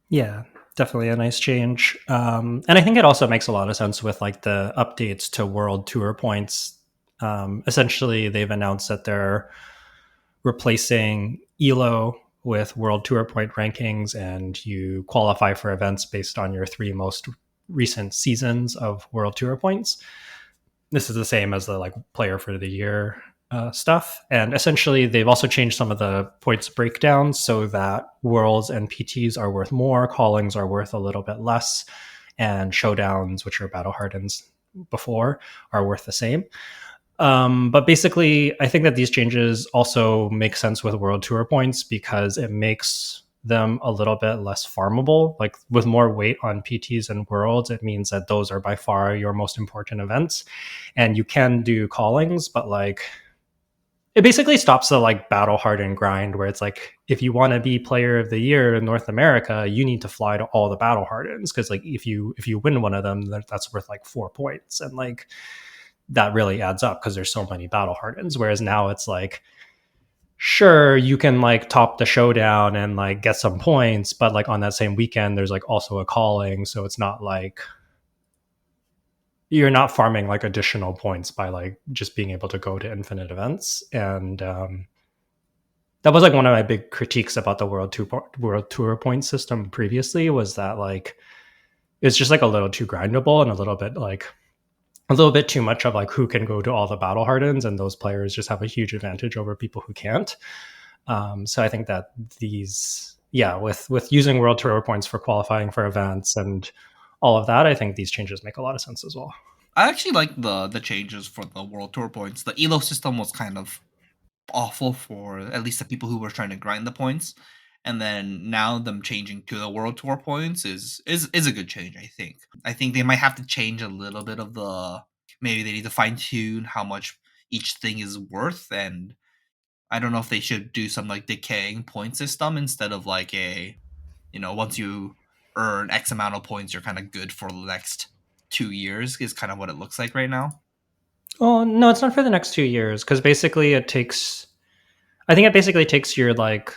Yeah, definitely a nice change. And I think it also makes a lot of sense with like the updates to World Tour points. Essentially, they've announced that they're replacing ELO with World Tour point rankings, and you qualify for events based on your 3 most recent seasons of World Tour points. This is the same as the like player for the year stuff. And essentially, they've also changed some of the points breakdowns so that worlds and PTs are worth more, callings are worth a little bit less, and showdowns, which are battle hardens before, are worth the same. But basically, I think that these changes also make sense with World Tour points because it makes them a little bit less farmable. Like with more weight on PTs and Worlds, it means that those are by far your most important events. And you can do callings, but like it basically stops the like battle hardened grind where it's like if you want to be player of the year in North America, you need to fly to all the battle hardens because like if you win one of them, that's worth like 4 points, and like that really adds up because there's so many battle hardens. Whereas now it's like, sure, you can like top the showdown and like get some points, but like on that same weekend, there's like also a calling, so it's not like you're not farming like additional points by like just being able to go to infinite events. And that was like one of my big critiques about the World Tour point system previously, was that like it's just like a little too grindable and a little bit too much of like who can go to all the battle hardens, and those players just have a huge advantage over people who can't. So I think that with using World Tour points for qualifying for events and all of that, I think these changes make a lot of sense as well. I actually like the changes for the World Tour points. The Elo system was kind of awful for at least the people who were trying to grind the points, and then now them changing to the World Tour points is a good change. I think they might have to change a little bit of the, maybe they need to fine tune how much each thing is worth, and I don't know if they should do some like decaying point system instead of like a, once you earn X amount of points, you're kind of good for the next 2 years, is kind of what it looks like right now. Oh no, it's not for the next 2 years because basically I think it basically takes your like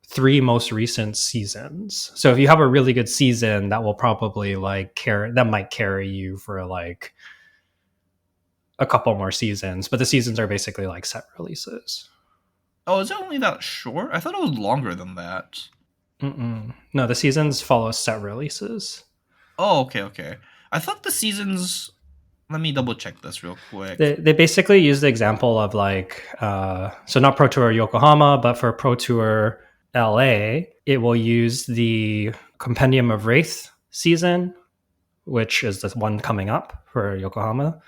3 most recent seasons. So if you have a really good season, that will probably that might carry you for like a couple more seasons, but the seasons are basically like set releases. Oh, is it only that short? I thought it was longer than that. No, the seasons follow set releases. Oh, okay, okay. I thought the seasons. Let me double check this real quick. They basically use the example of like, so not Pro Tour Yokohama, but for Pro Tour LA, it will use the Compendium of Wraith season, which is the one coming up for Yokohama.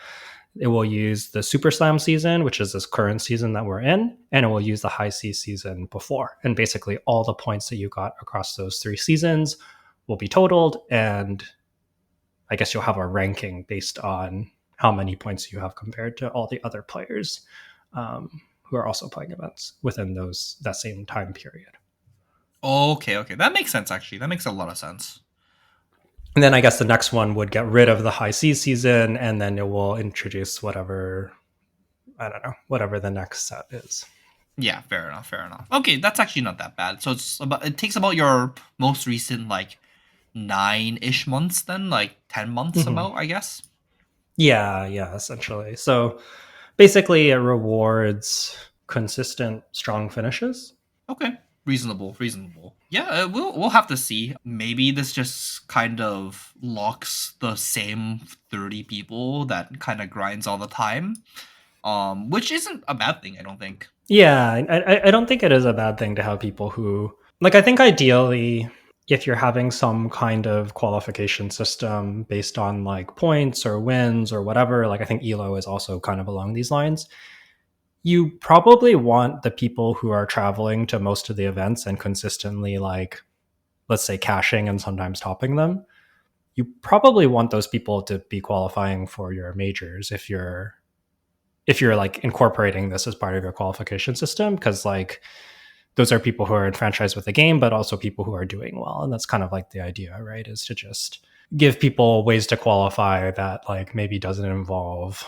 It will use the Super Slam season, which is this current season that we're in, and it will use the High C season before. And basically, all the points that you got across those 3 seasons will be totaled, and I guess you'll have a ranking based on how many points you have compared to all the other players who are also playing events within that same time period. Okay, okay, that makes sense. Actually, that makes a lot of sense. And then I guess the next one would get rid of the high seas season, and then it will introduce whatever, I don't know, whatever the next set is. Yeah, fair enough, fair enough. Okay, that's actually not that bad. So it takes about your most recent like 9-ish months then, like 10 months Mhm. about, I guess. Yeah, essentially. So basically, it rewards consistent, strong finishes. Okay. Reasonable, reasonable. Yeah, we'll have to see. Maybe this just kind of locks the same 30 people that kind of grinds all the time. Which isn't a bad thing, I don't think. Yeah, I don't think it is a bad thing to have people who, like, I think ideally, if you're having some kind of qualification system based on like points or wins or whatever, like I think ELO is also kind of along these lines. You probably want the people who are traveling to most of the events and consistently, like, let's say, cashing and sometimes topping them. You probably want those people to be qualifying for your majors if you're like incorporating this as part of your qualification system, because like those are people who are enfranchised with the game, but also people who are doing well. And that's kind of like the idea, right? Is to just give people ways to qualify that like maybe doesn't involve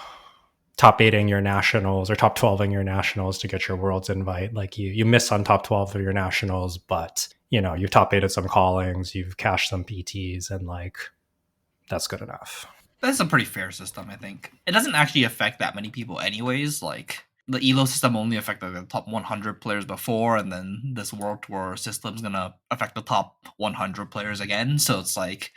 top 8ing your nationals or top 12ing your nationals to get your world's invite. Like you miss on top 12 of your nationals, but you've top 8ed some callings, you've cashed some PTs, and like that's good enough. That's a pretty fair system, I think. It doesn't actually affect that many people anyways. Like the ELO system only affected the top 100 players before, and then this World Tour system's gonna affect the top 100 players again. So it's like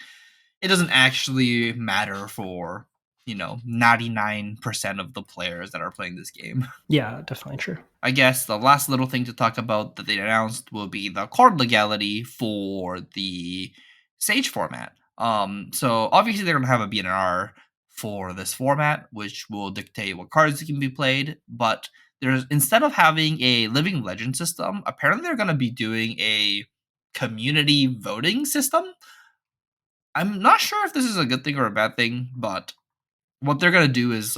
it doesn't actually matter for 99% of the players that are playing this game. Yeah, definitely true. I guess the last little thing to talk about that they announced will be the card legality for the Sage format. So obviously they're gonna have a BNR for this format, which will dictate what cards can be played. But there's instead of having a living legend system, apparently they're gonna be doing a community voting system. I'm not sure if this is a good thing or a bad thing, but what they're gonna do is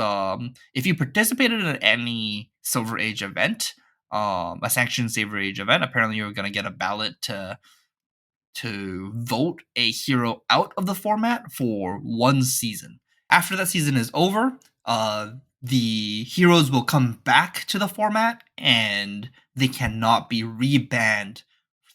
if you participated in any Silver Age event, a sanctioned Silver Age event, apparently you're gonna get a ballot to vote a hero out of the format for one season. After that season is over, the heroes will come back to the format and they cannot be rebanned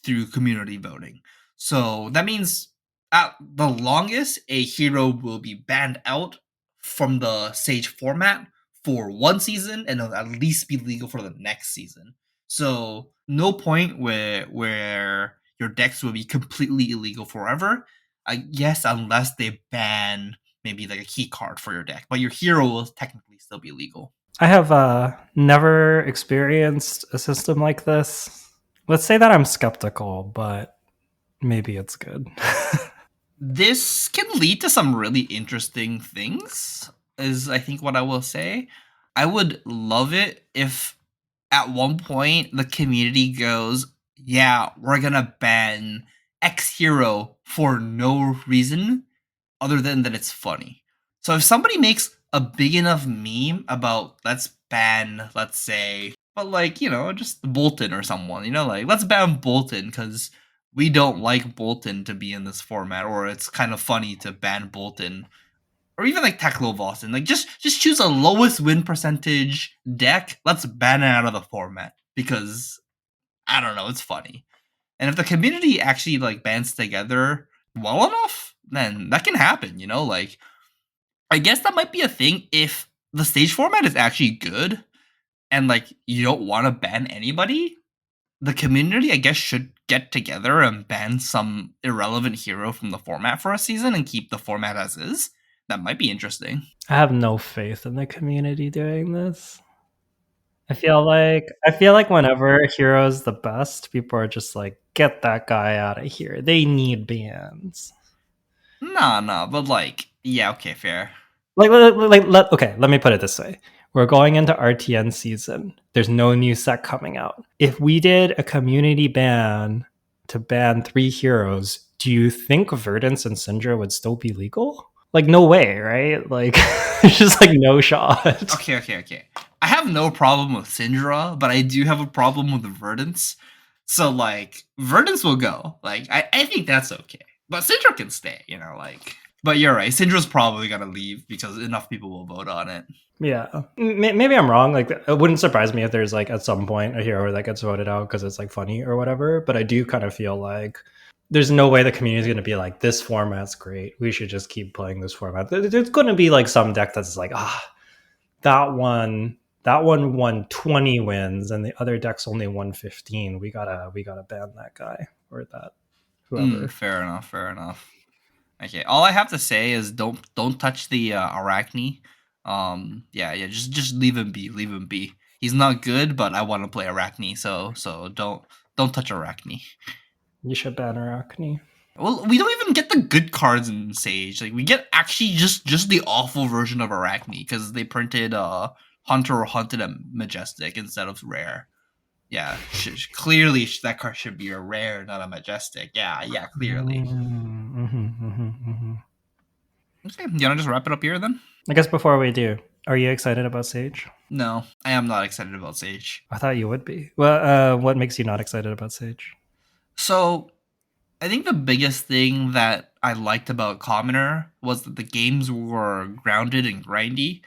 through community voting. So that means at the longest, a hero will be banned out from the Sage format for one season and it'll at least be legal for the next season. So no point where your decks will be completely illegal forever. I guess unless they ban maybe like a key card for your deck, but your hero will technically still be legal. I have never experienced a system like this. Let's say that I'm skeptical, but maybe it's good. This can lead to some really interesting things, is I think what I will say. I would love it if at one point the community goes, yeah, we're gonna ban X hero for no reason other than that it's funny. So if somebody makes a big enough meme about let's ban, let's say, but like, just Bolton or someone, like let's ban Bolton because we don't like Bolton to be in this format, or it's kind of funny to ban Bolton. Or even like Teklo like just choose a lowest win percentage deck. Let's ban it out of the format because I don't know, it's funny. And if the community actually like bands together well enough, then that can happen. Like I guess that might be a thing if the stage format is actually good and like you don't want to ban anybody. The community, I guess, should get together and ban some irrelevant hero from the format for a season and keep the format as is. That might be interesting. I have no faith in the community doing this. I feel like whenever a hero is the best, people are just like, get that guy out of here. They need bans. Nah, but like, yeah, okay, fair. Okay, let me put it this way. We're going into RTN season. There's no new set coming out. If we did a community ban to ban 3 heroes, do you think Verdance and Syndra would still be legal? Like, no way, right? Like, there's just like no shot. Okay. I have no problem with Syndra, but I do have a problem with Verdance. So like, Verdance will go. Like, I think that's okay. But Syndra can stay, like. But you're right. Syndra's probably gonna leave because enough people will vote on it. Yeah, maybe I'm wrong. Like, it wouldn't surprise me if there's like at some point a hero that gets voted out because it's like funny or whatever. But I do kind of feel like there's no way the community is going to be like, this format's great, we should just keep playing this format. There's going to be like some deck that's like, that one won 20 wins and the other deck's only won 15. We gotta ban that guy or that whoever. Fair enough. Fair enough. Okay, all I have to say is don't touch the Arachne. Yeah, just leave him be. Leave him be. He's not good, but I want to play Arachne, so don't touch Arachne. You should ban Arachne. Well, we don't even get the good cards in Sage. Like we get actually just the awful version of Arachne because they printed Hunter or Hunted at Majestic instead of Rare. Yeah, clearly that card should be a Rare, not a Majestic. Yeah, clearly. Okay, you wanna just wrap it up here then? I guess before we do, are you excited about Sage? No, I am not excited about Sage. I thought you would be. Well, what makes you not excited about Sage? So, I think the biggest thing that I liked about Commoner was that the games were grounded and grindy,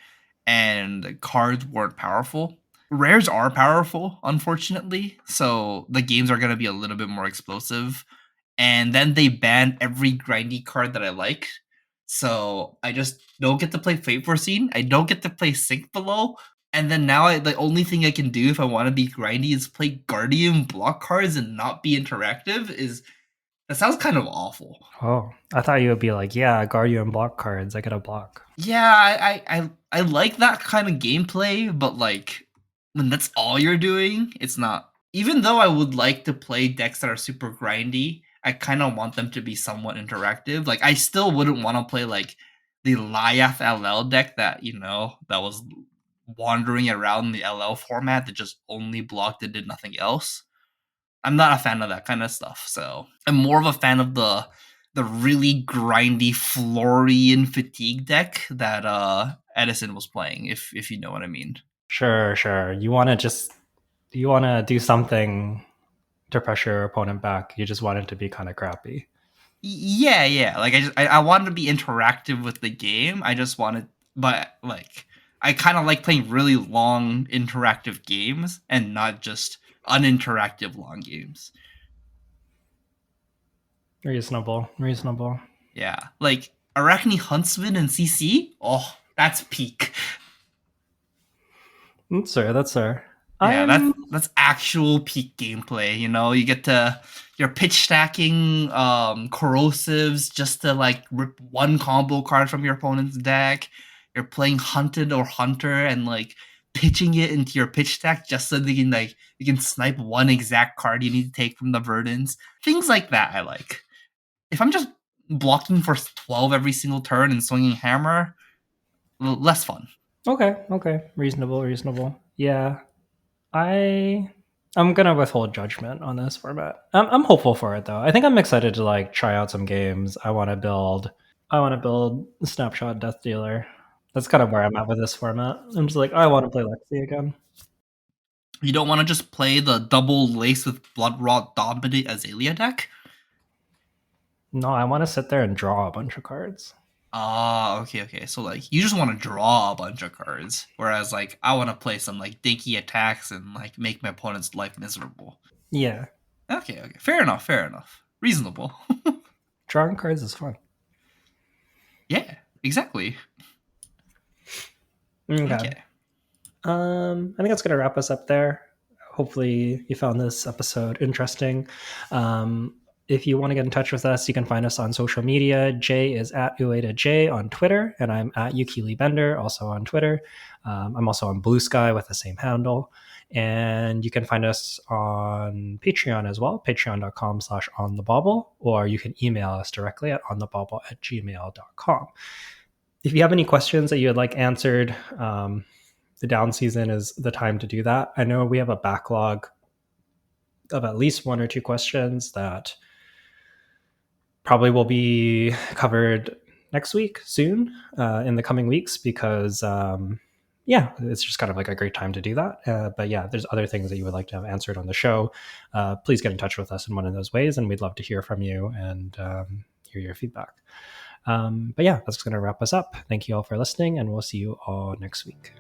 and the cards weren't powerful. Rares are powerful, unfortunately, so the games are going to be a little bit more explosive. And then they banned every grindy card that I like. So I just don't get to play Fate Foreseen. I don't get to play Sink Below. And then now the only thing I can do if I want to be grindy is play Guardian block cards and not be interactive. That sounds kind of awful. Oh, I thought you would be like, yeah, Guardian block cards. I get a block. Yeah, I like that kind of gameplay, but like when that's all you're doing, it's not. Even though I would like to play decks that are super grindy, I kind of want them to be somewhat interactive. Like I still wouldn't want to play like the Lyath LL deck that that was wandering around the LL format that just only blocked and did nothing else. I'm not a fan of that kind of stuff. So I'm more of a fan of the really grindy Florian Fatigue deck that Edison was playing, if you know what I mean. Sure. You want to do something to pressure your opponent back. You just want it to be kind of crappy. Yeah. Like I wanted to be interactive with the game. I just wanted, but like I kind of like playing really long interactive games and not just uninteractive long games. Reasonable. Yeah, like Arachne Huntsman and CC. Oh, that's peak. That's fair. Yeah, that's actual peak gameplay. You get to you're pitch stacking corrosives just to like rip one combo card from your opponent's deck. You're playing Hunted or Hunter and like pitching it into your pitch stack just so they can like you can snipe one exact card you need to take from the Verdants. Things like that I like. If I'm just blocking for 12 every single turn and swinging hammer, less fun. Okay. Reasonable. Yeah. I'm gonna withhold judgment on this format. I'm hopeful for it though. I think I'm excited to like try out some games. I want to build Snapshot Death Dealer. That's kind of where I'm at with this format. I'm just like, I want to play Lexi again. You don't want to just play the double lace with Bloodrot Dominant Azalea deck? No, I want to sit there and draw a bunch of cards. Okay. So like you just want to draw a bunch of cards, whereas like I want to play some like dinky attacks and like make my opponent's life miserable. Yeah. Okay. Fair enough. Reasonable. Drawing cards is fun. Yeah, exactly. Okay. I think that's gonna wrap us up there. Hopefully you found this episode interesting. If you want to get in touch with us, you can find us on social media. Jay is at UAdaJ on Twitter, and I'm at Yukili Bender, also on Twitter. I'm also on Blue Sky with the same handle. And you can find us on Patreon as well, patreon.com/onthebobble, or you can email us directly at onthebobble@gmail.com. If you have any questions that you would like answered, the down season is the time to do that. I know we have a backlog of at least one or two questions that probably will be covered next week soon, in the coming weeks, because it's just kind of like a great time to do that. But yeah, there's other things that you would like to have answered on the show. Please get in touch with us in one of those ways, and we'd love to hear from you. And hear your feedback. But yeah, that's going to wrap us up. Thank you all for listening, and we'll see you all next week.